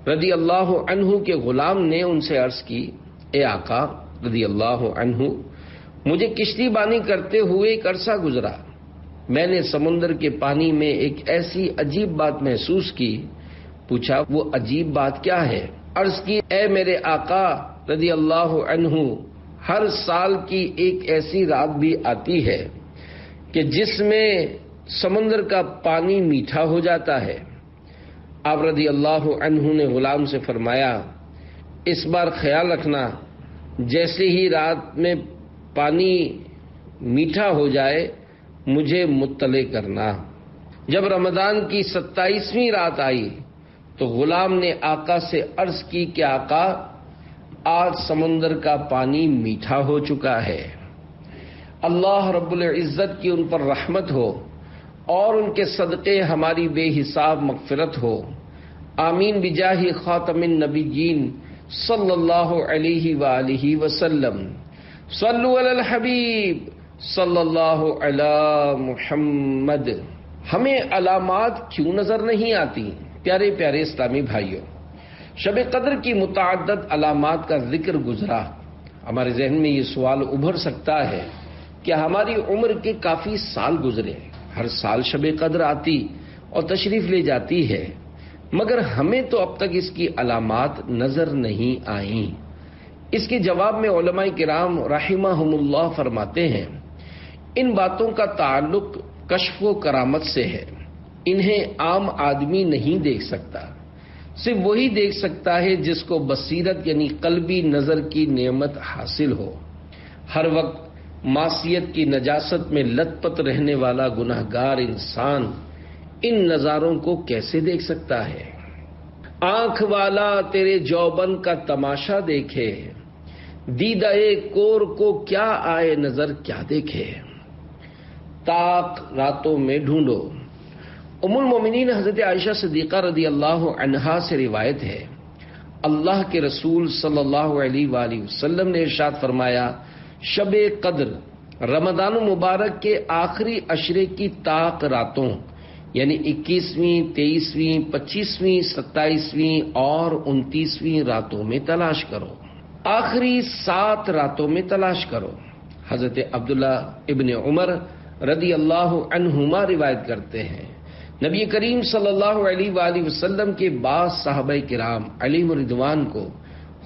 رضی اللہ عنہ کے غلام نے ان سے عرض کی، اے آقا رضی اللہ عنہ، مجھے کشتی بانی کرتے ہوئے ایک عرصہ گزرا، میں نے سمندر کے پانی میں ایک ایسی عجیب بات محسوس کی۔ پوچھا وہ عجیب بات کیا ہے؟ عرض کی، اے میرے آقا رضی اللہ عنہ، ہر سال کی ایک ایسی رات بھی آتی ہے کہ جس میں سمندر کا پانی میٹھا ہو جاتا ہے۔ آپ رضی اللہ عنہ نے غلام سے فرمایا، اس بار خیال رکھنا، جیسے ہی رات میں پانی میٹھا ہو جائے مجھے مطلع کرنا۔ جب رمضان کی 27ویں رات آئی تو غلام نے آقا سے عرض کی کہ آقا، آج سمندر کا پانی میٹھا ہو چکا ہے۔ اللہ رب العزت کی ان پر رحمت ہو اور ان کے صدقے ہماری بے حساب مغفرت ہو، آمین بجاہ خاتم النبیین صلی اللہ علیہ وآلہ وسلم۔ صلو علی الحبیب صلی اللہ علی محمد۔ ہمیں علامات کیوں نظر نہیں آتی؟ پیارے اسلامی بھائیوں، شب قدر کی متعدد علامات کا ذکر گزرا۔ ہمارے ذہن میں یہ سوال ابھر سکتا ہے کہ ہماری عمر کے کافی سال گزرے، ہر سال شب قدر آتی اور تشریف لے جاتی ہے، مگر ہمیں تو اب تک اس کی علامات نظر نہیں آئیں۔ اس کے جواب میں علماء کرام رحمہم اللہ فرماتے ہیں، ان باتوں کا تعلق کشف و کرامت سے ہے، انہیں عام آدمی نہیں دیکھ سکتا، صرف وہی دیکھ سکتا ہے جس کو بصیرت یعنی قلبی نظر کی نعمت حاصل ہو۔ ہر وقت معصیت کی نجاست میں لت پت رہنے والا گناہگار انسان ان نظاروں کو کیسے دیکھ سکتا ہے؟ آنکھ والا تیرے جوبن کا تماشا دیکھے، دیدہ کور کو کیا آئے نظر کیا دیکھے۔ طاق راتوں میں ڈھونڈو۔ ام المومنین حضرت عائشہ صدیقہ رضی اللہ عنہا سے روایت ہے، اللہ کے رسول صلی اللہ علیہ وآلہ وسلم نے ارشاد فرمایا، شب قدر رمضان مبارک کے آخری عشرے کی طاق راتوں یعنی 21ویں، 23ویں، 25ویں، 27ویں اور 29ویں راتوں میں تلاش کرو، آخری 7 راتوں میں تلاش کرو۔ حضرت عبداللہ ابن عمر رضی اللہ عنہما روایت کرتے ہیں، نبی کریم صلی اللہ علیہ وآلہ وسلم کے بعض صحابہ کرام علیہم رضوان کو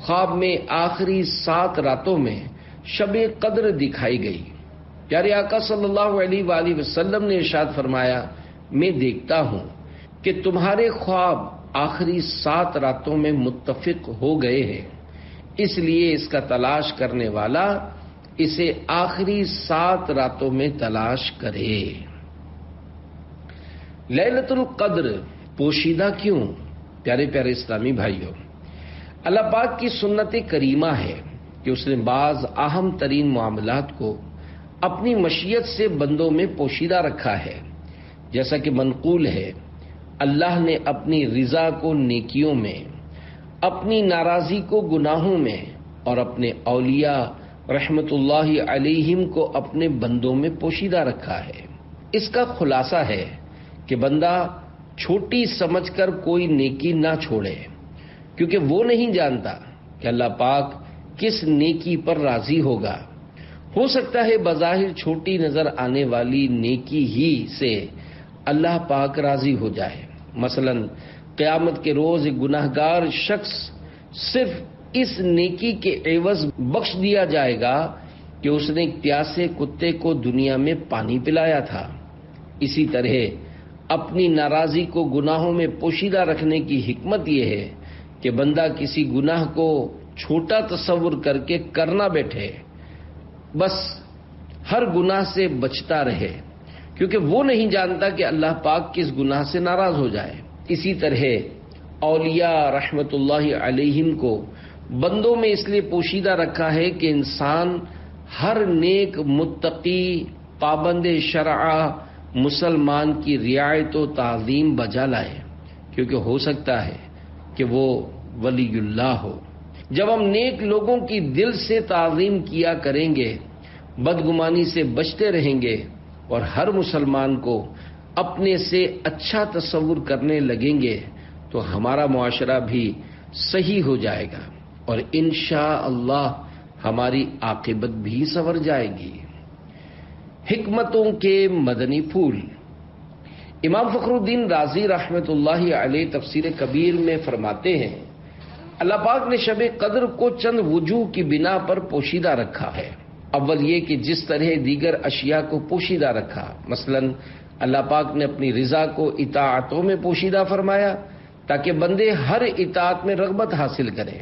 خواب میں آخری 7 راتوں میں شب قدر دکھائی گئی۔ پیارے آقا صلی اللہ علیہ وآلہ وسلم نے ارشاد فرمایا، میں دیکھتا ہوں کہ تمہارے خواب آخری 7 راتوں میں متفق ہو گئے ہیں، اس لیے اس کا تلاش کرنے والا اسے آخری 7 راتوں میں تلاش کرے۔ لیلۃ القدر پوشیدہ کیوں؟ پیارے پیارے اسلامی بھائیوں، اللہ پاک کی سنت کریمہ ہے کہ اس نے بعض اہم ترین معاملات کو اپنی مشیت سے بندوں میں پوشیدہ رکھا ہے۔ جیسا کہ منقول ہے، اللہ نے اپنی رضا کو نیکیوں میں، اپنی ناراضی کو گناہوں میں، اور اپنے اولیاء رحمت اللہ علیہم کو اپنے بندوں میں پوشیدہ رکھا ہے۔ اس کا خلاصہ ہے کہ بندہ چھوٹی سمجھ کر کوئی نیکی نہ چھوڑے، کیونکہ وہ نہیں جانتا کہ اللہ پاک کس نیکی پر راضی ہوگا۔ ہو سکتا ہے بظاہر چھوٹی نظر آنے والی نیکی ہی سے اللہ پاک راضی ہو جائے۔ مثلا قیامت کے روز ایک گناہگار شخص صرف اس نیکی کے عوض بخش دیا جائے گا کہ اس نے ایک پیاسے کتے کو دنیا میں پانی پلایا تھا۔ اسی طرح اپنی ناراضی کو گناہوں میں پوشیدہ رکھنے کی حکمت یہ ہے کہ بندہ کسی گناہ کو چھوٹا تصور کر کے کرنا بیٹھے، بس ہر گناہ سے بچتا رہے، کیونکہ وہ نہیں جانتا کہ اللہ پاک کس گناہ سے ناراض ہو جائے۔ اسی طرح اولیاء رحمت اللہ علیہم کو بندوں میں اس لیے پوشیدہ رکھا ہے کہ انسان ہر نیک متقی پابند شرع مسلمان کی رعایت و تعظیم بجا لائے، کیونکہ ہو سکتا ہے کہ وہ ولی اللہ ہو۔ جب ہم نیک لوگوں کی دل سے تعظیم کیا کریں گے، بدگمانی سے بچتے رہیں گے، اور ہر مسلمان کو اپنے سے اچھا تصور کرنے لگیں گے، تو ہمارا معاشرہ بھی صحیح ہو جائے گا، اور انشاءاللہ ہماری عاقبت بھی سنور جائے گی۔ حکمتوں کے مدنی پھول۔ امام فخر الدین رازی رحمت اللہ علیہ تفسیر کبیر میں فرماتے ہیں، اللہ پاک نے شب قدر کو چند وجوہ کی بنا پر پوشیدہ رکھا ہے۔ اول یہ کہ جس طرح دیگر اشیاء کو پوشیدہ رکھا، مثلا اللہ پاک نے اپنی رضا کو اطاعتوں میں پوشیدہ فرمایا تاکہ بندے ہر اطاعت میں رغبت حاصل کریں،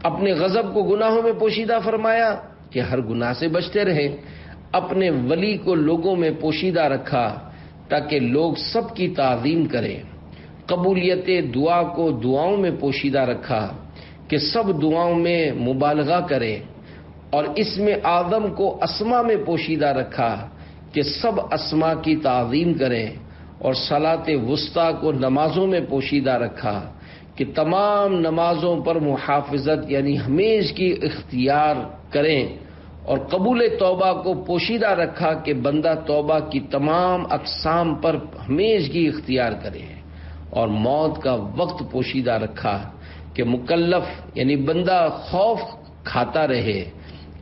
اپنے غضب کو گناہوں میں پوشیدہ فرمایا کہ ہر گناہ سے بچتے رہیں، اپنے ولی کو لوگوں میں پوشیدہ رکھا تاکہ لوگ سب کی تعظیم کریں، قبولیت دعا کو دعاؤں میں پوشیدہ رکھا کہ سب دعاؤں میں مبالغہ کریں، اور اسم اعظم کو اسما میں پوشیدہ رکھا کہ سب اسما کی تعظیم کریں، اور صلاۃ وسطیٰ کو نمازوں میں پوشیدہ رکھا کہ تمام نمازوں پر محافظت یعنی ہمیش کی اختیار کریں، اور قبول توبہ کو پوشیدہ رکھا کہ بندہ توبہ کی تمام اقسام پر ہمیشگی اختیار کرے، اور موت کا وقت پوشیدہ رکھا کہ مکلف یعنی بندہ خوف کھاتا رہے۔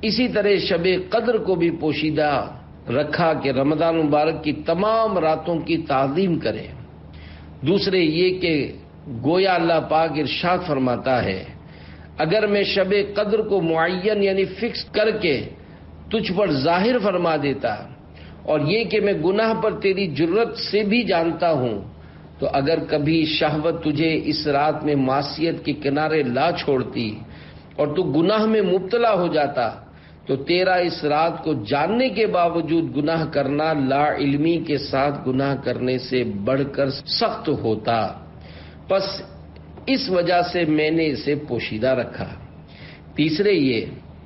اسی طرح شب قدر کو بھی پوشیدہ رکھا کہ رمضان مبارک کی تمام راتوں کی تعظیم کرے۔ دوسرے یہ کہ گویا اللہ پاک ارشاد فرماتا ہے، اگر میں شب قدر کو معین یعنی فکس کر کے تجھ پر ظاہر فرما دیتا، اور یہ کہ میں گناہ پر تیری جرت سے بھی جانتا ہوں، تو اگر کبھی شہوت تجھے اس رات میں معصیت کے کنارے لا چھوڑتی اور تو گناہ میں مبتلا ہو جاتا، تو تیرا اس رات کو جاننے کے باوجود گناہ کرنا لا علمی کے ساتھ گناہ کرنے سے بڑھ کر سخت ہوتا، پس اس وجہ سے میں نے اسے پوشیدہ رکھا۔ تیسرے یہ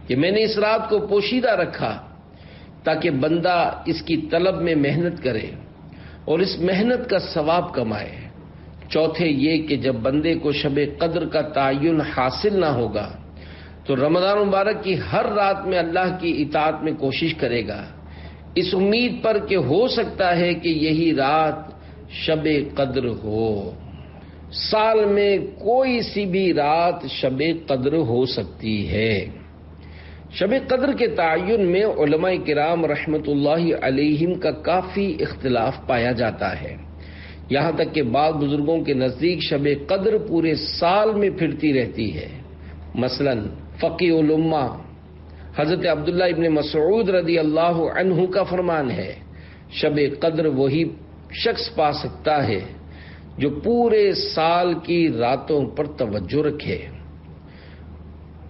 کہ میں نے اس رات کو پوشیدہ رکھا تاکہ بندہ اس کی طلب میں محنت کرے اور اس محنت کا ثواب کمائے۔ چوتھے یہ کہ جب بندے کو شب قدر کا تعین حاصل نہ ہوگا تو رمضان مبارک کی ہر رات میں اللہ کی اطاعت میں کوشش کرے گا، اس امید پر کہ ہو سکتا ہے کہ یہی رات شب قدر ہو۔ سال میں کوئی سی بھی رات شب قدر ہو سکتی ہے۔ شب قدر کے تعین میں علماء کرام رحمت اللہ علیہم کا کافی اختلاف پایا جاتا ہے، یہاں تک کہ بعض بزرگوں کے نزدیک شب قدر پورے سال میں پھرتی رہتی ہے۔ مثلا فقیہ الامہ حضرت عبداللہ ابن مسعود رضی اللہ عنہ کا فرمان ہے، شب قدر وہی شخص پا سکتا ہے جو پورے سال کی راتوں پر توجہ رکھے۔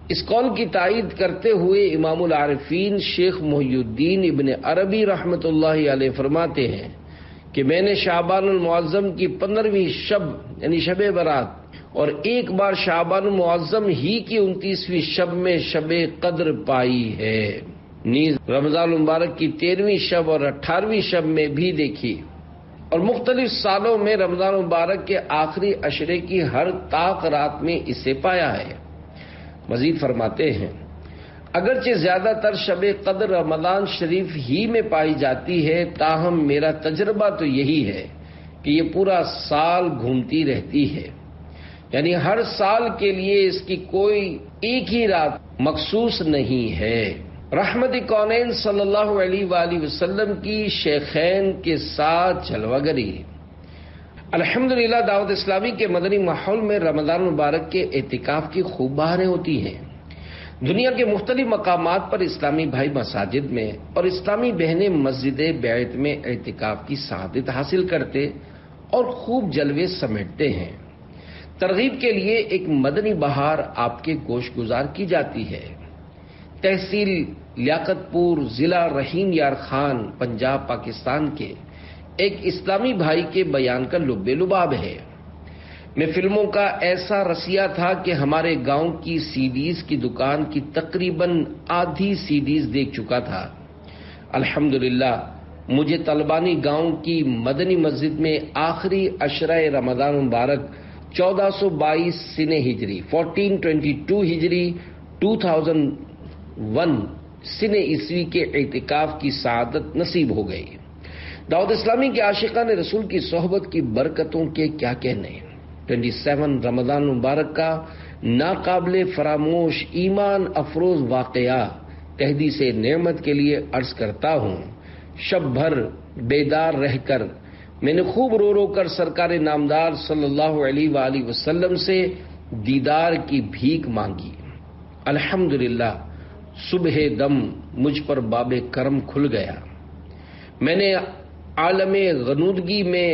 اس قول کی تائید کرتے ہوئے امام العارفین شیخ محی الدین ابن عربی رحمت اللہ علیہ فرماتے ہیں کہ میں نے شعبان المعظم کی 15ویں شب یعنی شب برات اور ایک بار شعبان المعظم ہی کی 29ویں شب میں شب قدر پائی ہے، نیز رمضان المبارک کی 13ویں شب اور 18ویں شب میں بھی دیکھی، اور مختلف سالوں میں رمضان المبارک کے آخری عشرے کی ہر طاق رات میں اسے پایا ہے۔ مزید فرماتے ہیں اگرچہ زیادہ تر شب قدر رمضان شریف ہی میں پائی جاتی ہے، تاہم میرا تجربہ تو یہی ہے کہ یہ پورا سال گھومتی رہتی ہے، یعنی ہر سال کے لیے اس کی کوئی ایک ہی رات مخصوص نہیں ہے۔ رحمت کونین صلی اللہ علیہ وآلہ وسلم کی شیخین کے ساتھ جلوہ گری۔ الحمدللہ دعوت اسلامی کے مدنی ماحول میں رمضان مبارک کے اعتکاف کی خوب بہاریں ہوتی ہیں۔ دنیا کے مختلف مقامات پر اسلامی بھائی مساجد میں اور اسلامی بہنیں مسجد بیعت میں اعتکاف کی سعادت حاصل کرتے اور خوب جلوے سمیٹتے ہیں۔ ترغیب کے لیے ایک مدنی بہار آپ کے گوش گزار کی جاتی ہے۔ تحصیل لیاقت پور، ضلع رحیم یار خان، پنجاب، پاکستان کے ایک اسلامی بھائی کے بیان کا لب لباب ہے۔ میں فلموں کا ایسا رسیہ تھا کہ ہمارے گاؤں کی سی ڈیز کی دکان کی تقریباً آدھی سی ڈیز دیکھ چکا تھا۔ الحمدللہ مجھے طلبانی گاؤں کی مدنی مسجد میں آخری عشرہ رمضان مبارک 1422 سن ہجری 1422 ہجری 2001 سن عیسوی کے اعتکاف کی سعادت نصیب ہو گئی۔ دعوت اسلامی کے عاشقان رسول کی صحبت کی برکتوں کے کیا کہنے۔ 27 رمضان مبارک کا ناقابل فراموش ایمان افروز واقعہ تحدیث نعمت کے لیے عرض کرتا ہوں۔ شب بھر بیدار رہ کر میں نے خوب رو رو کر سرکار نامدار صلی اللہ علیہ وآلہ وسلم سے دیدار کی بھیک مانگی۔ الحمدللہ صبح دم مجھ پر باب کرم کھل گیا۔ میں نے عالم غنودگی میں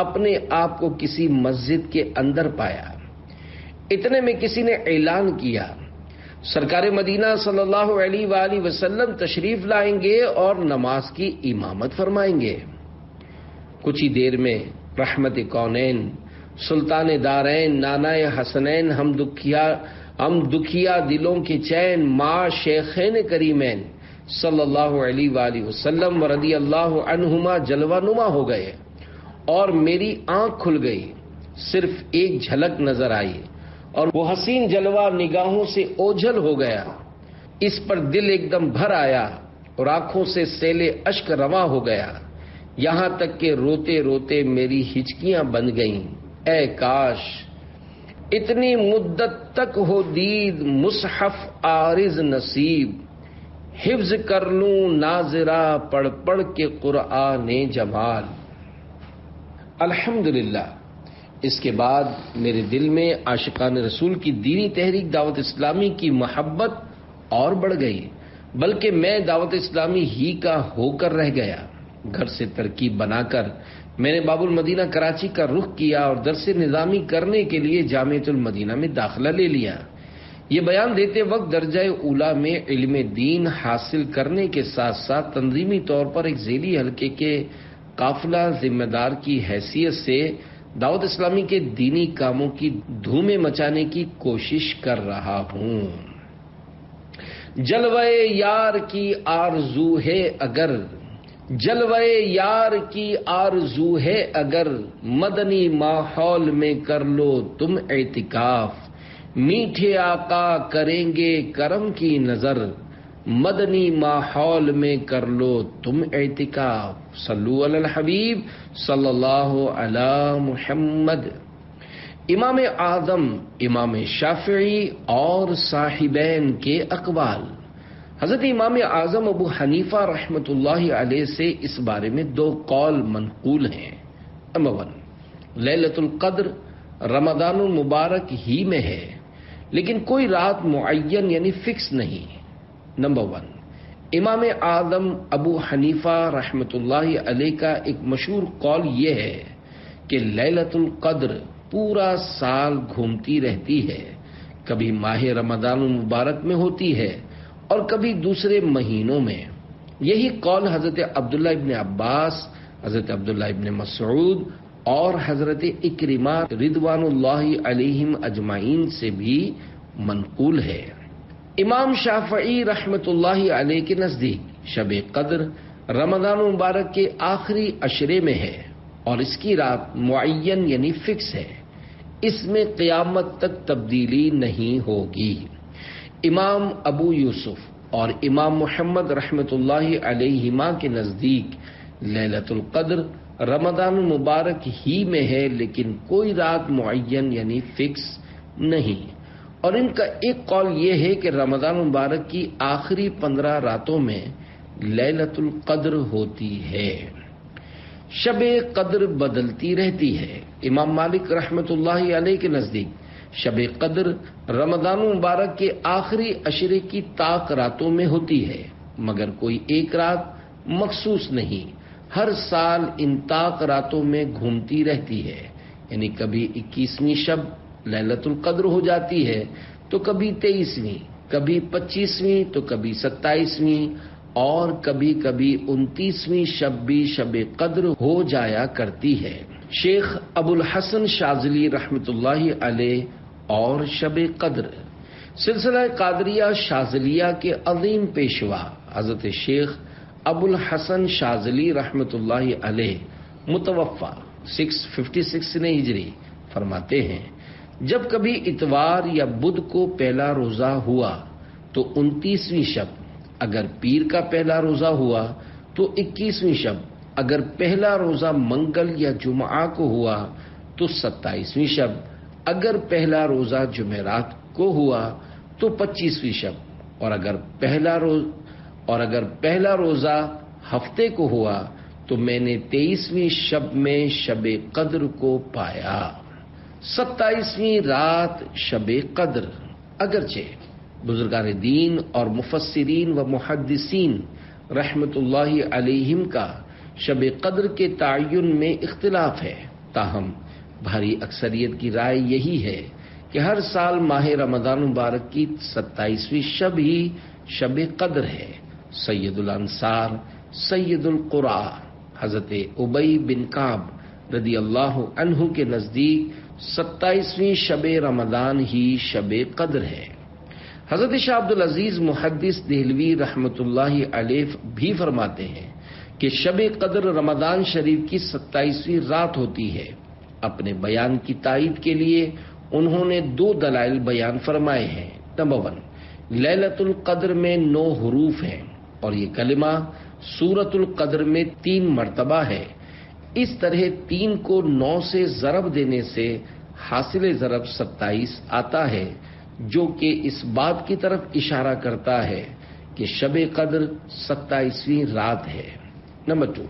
اپنے آپ کو کسی مسجد کے اندر پایا۔ اتنے میں کسی نے اعلان کیا سرکار مدینہ صلی اللہ علیہ وآلہ وسلم تشریف لائیں گے اور نماز کی امامت فرمائیں گے۔ کچھ ہی دیر میں رحمت کونین، سلطان دارین، نانائے حسنین، ہم دکھیا دلوں کے چین، ماں شیخین کریمین صلی اللہ علیہ وآلہ وسلم رضی اللہ عنہما جلوہ نما ہو گئے اور میری آنکھ کھل گئی۔ صرف ایک جھلک نظر آئی اور وہ حسین جلوہ نگاہوں سے اوجھل ہو گیا۔ اس پر دل ایک دم بھر آیا اور آنکھوں سے سیل اشک رواں ہو گیا، یہاں تک کہ روتے روتے میری ہچکیاں بن گئیں۔ اے کاش اتنی مدت تک ہو دید مصحف عارض نصیب، حفظ کر لوں ناظرہ پڑھ پڑھ کے قرآن جمال۔ الحمدللہ اس کے بعد میرے دل میں عاشقان رسول کی دینی تحریک دعوت اسلامی کی محبت اور بڑھ گئی، بلکہ میں دعوت اسلامی ہی کا ہو کر رہ گیا۔ گھر سے ترکیب بنا کر میں نے باب المدینہ کراچی کا رخ کیا اور درس نظامی کرنے کے لیے جامعۃ المدینہ میں داخلہ لے لیا۔ یہ بیان دیتے وقت درجہ اولیٰ میں علم دین حاصل کرنے کے ساتھ ساتھ تنظیمی طور پر ایک ذیلی حلقے کے قافلہ ذمہ دار کی حیثیت سے دعوت اسلامی کے دینی کاموں کی دھومیں مچانے کی کوشش کر رہا ہوں۔ جلوے یار کی آرزو ہے اگر، جلوے یار کی آرزو ہے اگر، مدنی ماحول میں کر لو تم اعتکاف، میٹھے آقا کریں گے کرم کی نظر، مدنی ماحول میں کر لو تم اعتکاف۔ صلو علی الحبیب صلی اللہ علی محمد۔ امام اعظم امام شافعی اور صاحبین کے اقوال۔ حضرت امام اعظم ابو حنیفہ رحمۃ اللہ علیہ سے اس بارے میں دو قول منقول ہیں۔ نمبر 1، لیلۃ القدر رمضان المبارک ہی میں ہے، لیکن کوئی رات معین یعنی فکس نہیں۔ نمبر 1، امام اعظم ابو حنیفہ رحمۃ اللہ علیہ کا ایک مشہور قول یہ ہے کہ لیلۃ القدر پورا سال گھومتی رہتی ہے، کبھی ماہ رمضان المبارک میں ہوتی ہے اور کبھی دوسرے مہینوں میں۔ یہی قول حضرت عبداللہ ابن عباس حضرت عبداللہ ابن مسعود اور حضرت اکرمہ رضوان اللہ علیہم اجمعین سے بھی منقول ہے۔ امام شافعی رحمت اللہ علیہ کے نزدیک شب قدر رمضان مبارک کے آخری عشرے میں ہے اور اس کی رات معین یعنی فکس ہے، اس میں قیامت تک تبدیلی نہیں ہوگی۔ امام ابو یوسف اور امام محمد رحمت اللہ علیہما کے نزدیک لیلۃ القدر رمضان مبارک ہی میں ہے، لیکن کوئی رات معین یعنی فکس نہیں، اور ان کا ایک قول یہ ہے کہ رمضان مبارک کی آخری 15 راتوں میں لیلۃ القدر ہوتی ہے۔ شب قدر بدلتی رہتی ہے۔ امام مالک رحمت اللہ علیہ کے نزدیک شب قدر رمضان مبارک کے آخری عشرے کی طاق راتوں میں ہوتی ہے، مگر کوئی ایک رات مخصوص نہیں، ہر سال ان طاق راتوں میں گھومتی رہتی ہے، یعنی کبھی 21ویں شب لیلۃ القدر ہو جاتی ہے تو کبھی 23ویں، کبھی 25ویں تو کبھی 27ویں، اور کبھی کبھی 29ویں شب بھی شب قدر ہو جایا کرتی ہے۔ شیخ ابو الحسن شاذلی رحمت اللہ علیہ اور شب قدر سلسلہ قادریہ شاذلیہ کے عظیم پیشوا حضرت شیخ ابو الحسن شاذلی رحمت اللہ علیہ متوفا 656 ہجری فرماتے ہیں، جب کبھی اتوار یا بدھ کو پہلا روزہ ہوا تو 29ویں شب، اگر پیر کا پہلا روزہ ہوا تو 21ویں شب، اگر پہلا روزہ منگل یا جمعہ کو ہوا تو 27ویں شب، اگر پہلا روزہ جمعرات کو ہوا تو 25ویں شب، اور اگر پہلا روزہ ہفتے کو ہوا تو میں نے 23ویں شب میں شب قدر کو پایا۔ 27ویں رات شب قدر، اگرچہ بزرگان دین اور مفسرین و محدثین رحمت اللہ علیہم کا شب قدر کے تعین میں اختلاف ہے، تاہم بھاری اکثریت کی رائے یہی ہے کہ ہر سال ماہ رمضان مبارک کی 27ویں شب ہی شب قدر ہے۔ سید الانصار سید القرآ حضرت ابی بن کعب رضی اللہ عنہ کے نزدیک 27ویں شب رمضان ہی شب قدر ہے۔ حضرت شاہ عبد العزیز محدث دہلوی رحمت اللہ علیہ بھی فرماتے ہیں کہ شب قدر رمضان شریف کی 27ویں رات ہوتی ہے۔ اپنے بیان کی تائید کے لیے انہوں نے 2 دلائل بیان فرمائے ہیں۔ نمبر 1، لیلۃ القدر میں 9 حروف ہیں اور یہ کلمہ سورۃ القدر میں 3 مرتبہ ہے۔ اس طرح 3 کو 9 سے ضرب دینے سے حاصل ضرب 27 آتا ہے، جو کہ اس بات کی طرف اشارہ کرتا ہے کہ شب قدر 27ویں رات ہے۔ نمبر 2،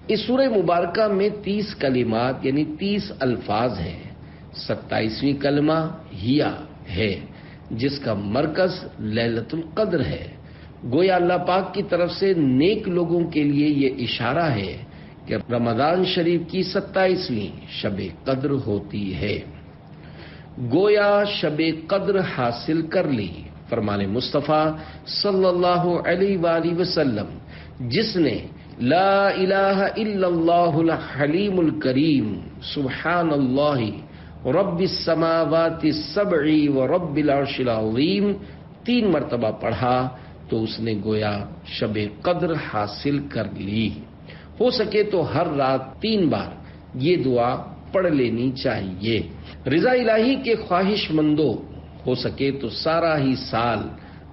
اس سورہ مبارکہ میں 30 کلمات یعنی 30 الفاظ ہیں۔ 27ویں کلمہ ہیا ہے جس کا مرکز لیلۃ القدر ہے۔ گویا اللہ پاک کی طرف سے نیک لوگوں کے لیے یہ اشارہ ہے کہ رمضان شریف کی 27ویں شب قدر ہوتی ہے۔ گویا شب قدر حاصل کر لی۔ فرمان مصطفیٰ صلی اللہ علیہ وآلہ وسلم، جس نے لا الہ الا اللہ الحلیم الکریم سبحان اللہ رب السماوات السبع و رب العرش العظیم 3 مرتبہ پڑھا تو اس نے گویا شب قدر حاصل کر لی۔ ہو سکے تو ہر رات 3 بار یہ دعا پڑھ لینی چاہیے۔ رضا الہی کے خواہش مندوں، ہو سکے تو سارا ہی سال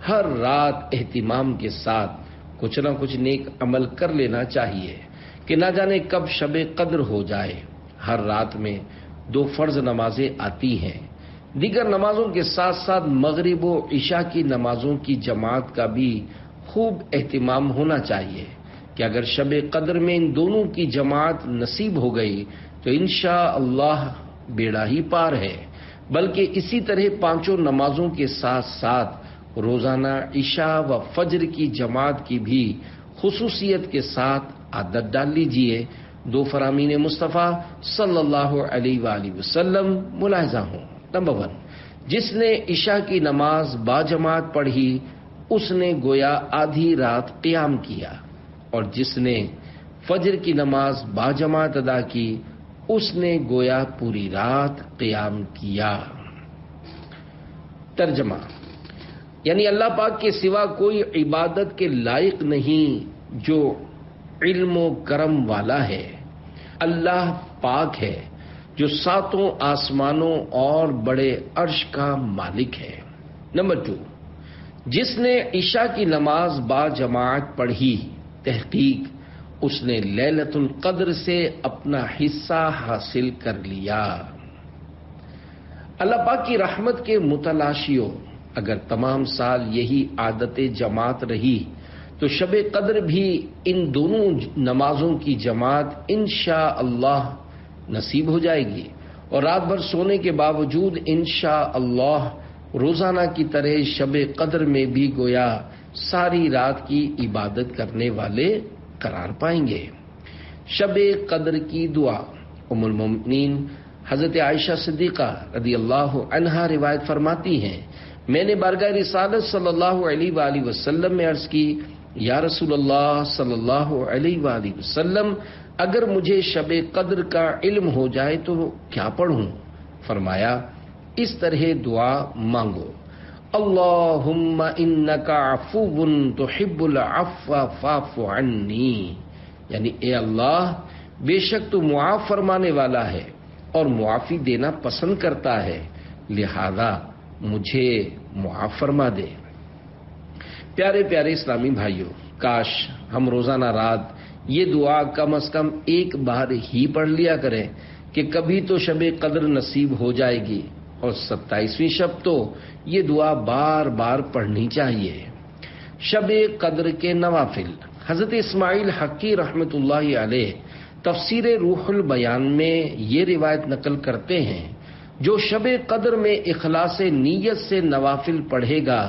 ہر رات اہتمام کے ساتھ کچھ نہ کچھ نیک عمل کر لینا چاہیے کہ نہ جانے کب شب قدر ہو جائے۔ ہر رات میں 2 فرض نمازیں آتی ہیں، دیگر نمازوں کے ساتھ ساتھ مغرب و عشاء کی نمازوں کی جماعت کا بھی خوب اہتمام ہونا چاہیے کہ اگر شب قدر میں ان دونوں کی جماعت نصیب ہو گئی تو انشاءاللہ بیڑا ہی پار ہے۔ بلکہ اسی طرح 5 نمازوں کے ساتھ ساتھ روزانہ عشاء و فجر کی جماعت کی بھی خصوصیت کے ساتھ عادت ڈال لیجئے۔ 2 فرامین مصطفیٰ صلی اللہ علیہ وآلہ وسلم ملاحظہ ہوں۔ نمبر 1، جس نے عشاء کی نماز باجماعت پڑھی اس نے گویا آدھی رات قیام کیا، اور جس نے فجر کی نماز باجماعت ادا کی، اس نے گویا پوری رات قیام کیا۔ ترجمہ، یعنی اللہ پاک کے سوا کوئی عبادت کے لائق نہیں جو علم و کرم والا ہے۔ اللہ پاک ہے جو ساتوں آسمانوں اور بڑے عرش کا مالک ہے۔ نمبر 2، جس نے عشاء کی نماز با جماعت پڑھی، تحقیق اس نے لیلۃ القدر سے اپنا حصہ حاصل کر لیا۔ اللہ پاک کی رحمت کے متلاشیوں، اگر تمام سال یہی عادت جماعت رہی تو شب قدر بھی ان دونوں نمازوں کی جماعت انشاءاللہ نصیب ہو جائے گی، اور رات بھر سونے کے باوجود انشاءاللہ روزانہ کی طرح شب قدر میں بھی گویا ساری رات کی عبادت کرنے والے قرار پائیں گے۔ شب قدر کی دعا، ام المؤمنین حضرت عائشہ صدیقہ رضی اللہ عنہا روایت فرماتی ہیں، میں نے بارگاہ رسالت صلی اللہ علیہ وآلہ وسلم میں عرض کی، یا رسول اللہ صلی اللہ علیہ وآلہ وسلم، اگر مجھے شب قدر کا علم ہو جائے تو کیا پڑھوں؟ فرمایا، اس طرح دعا مانگو، اللہم انک عفو تحب العفو فاعف عنی، یعنی اے اللہ بے شک تو معاف فرمانے والا ہے اور معافی دینا پسند کرتا ہے، لہذا مجھے معاف فرما دے۔ پیارے پیارے اسلامی بھائیوں، کاش ہم روزانہ رات یہ دعا کم از کم ایک بار ہی پڑھ لیا کریں کہ کبھی تو شب قدر نصیب ہو جائے گی، اور 27ویں شب تو یہ دعا بار بار پڑھنی چاہیے۔ شب قدر کے نوافل، حضرت اسماعیل حقی رحمۃ اللہ علیہ تفسیر روح البیان میں یہ روایت نقل کرتے ہیں، جو شب قدر میں اخلاص نیت سے نوافل پڑھے گا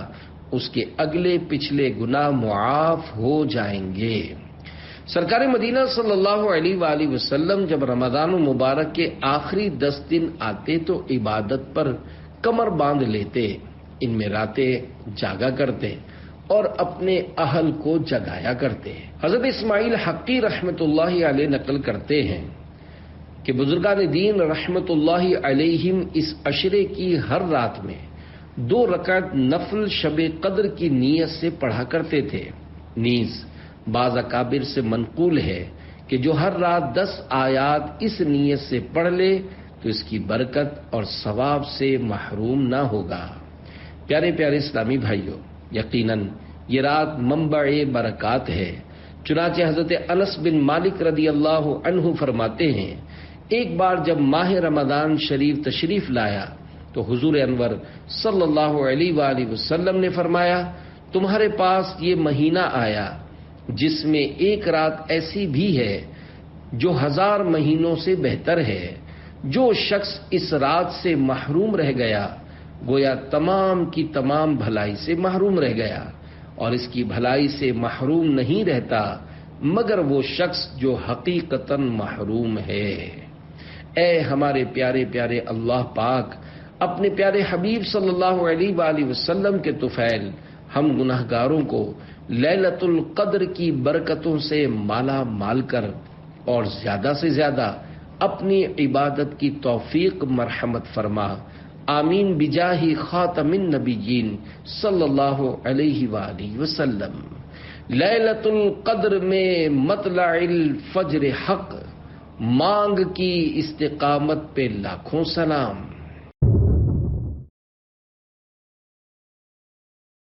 اس کے اگلے پچھلے گناہ معاف ہو جائیں گے۔ سرکار مدینہ صلی اللہ علیہ وآلہ وسلم جب رمضان المبارک کے آخری 10 دن آتے تو عبادت پر کمر باندھ لیتے، ان میں راتیں جاگا کرتے اور اپنے اہل کو جگایا کرتے۔ حضرت اسماعیل حقی رحمت اللہ علیہ نقل کرتے ہیں کہ بزرگان دین رحمت اللہ علیہم اس عشرے کی ہر رات میں 2 رکعت نفل شب قدر کی نیت سے پڑھا کرتے تھے۔ نیز بعض اکابر سے منقول ہے کہ جو ہر رات 10 آیات اس نیت سے پڑھ لے تو اس کی برکت اور ثواب سے محروم نہ ہوگا۔ پیارے پیارے اسلامی بھائیوں، یقیناً یہ رات منبع برکات ہے، چنانچہ حضرت انس بن مالک رضی اللہ عنہ فرماتے ہیں، ایک بار جب ماہ رمضان شریف تشریف لایا تو حضور انور صلی اللہ علیہ وآلہ وسلم نے فرمایا، تمہارے پاس یہ مہینہ آیا جس میں ایک رات ایسی بھی ہے جو 1000 مہینوں سے بہتر ہے، جو شخص اس رات سے محروم رہ گیا گویا تمام کی تمام بھلائی سے محروم رہ گیا، اور اس کی بھلائی سے محروم نہیں رہتا مگر وہ شخص جو حقیقتاً محروم ہے۔ اے ہمارے پیارے پیارے اللہ پاک، اپنے پیارے حبیب صلی اللہ علیہ وآلہ وسلم کے طفیل ہم گناہگاروں کو لیلۃ القدر کی برکتوں سے مالا مال کر اور زیادہ سے زیادہ اپنی عبادت کی توفیق مرحمت فرما، آمین بجاہ خاتم النبیین صلی اللہ علیہ وآلہ وسلم۔ لیلۃ القدر میں مطلع الفجر حق، مانگ کی استقامت پہ لاکھوں سلام۔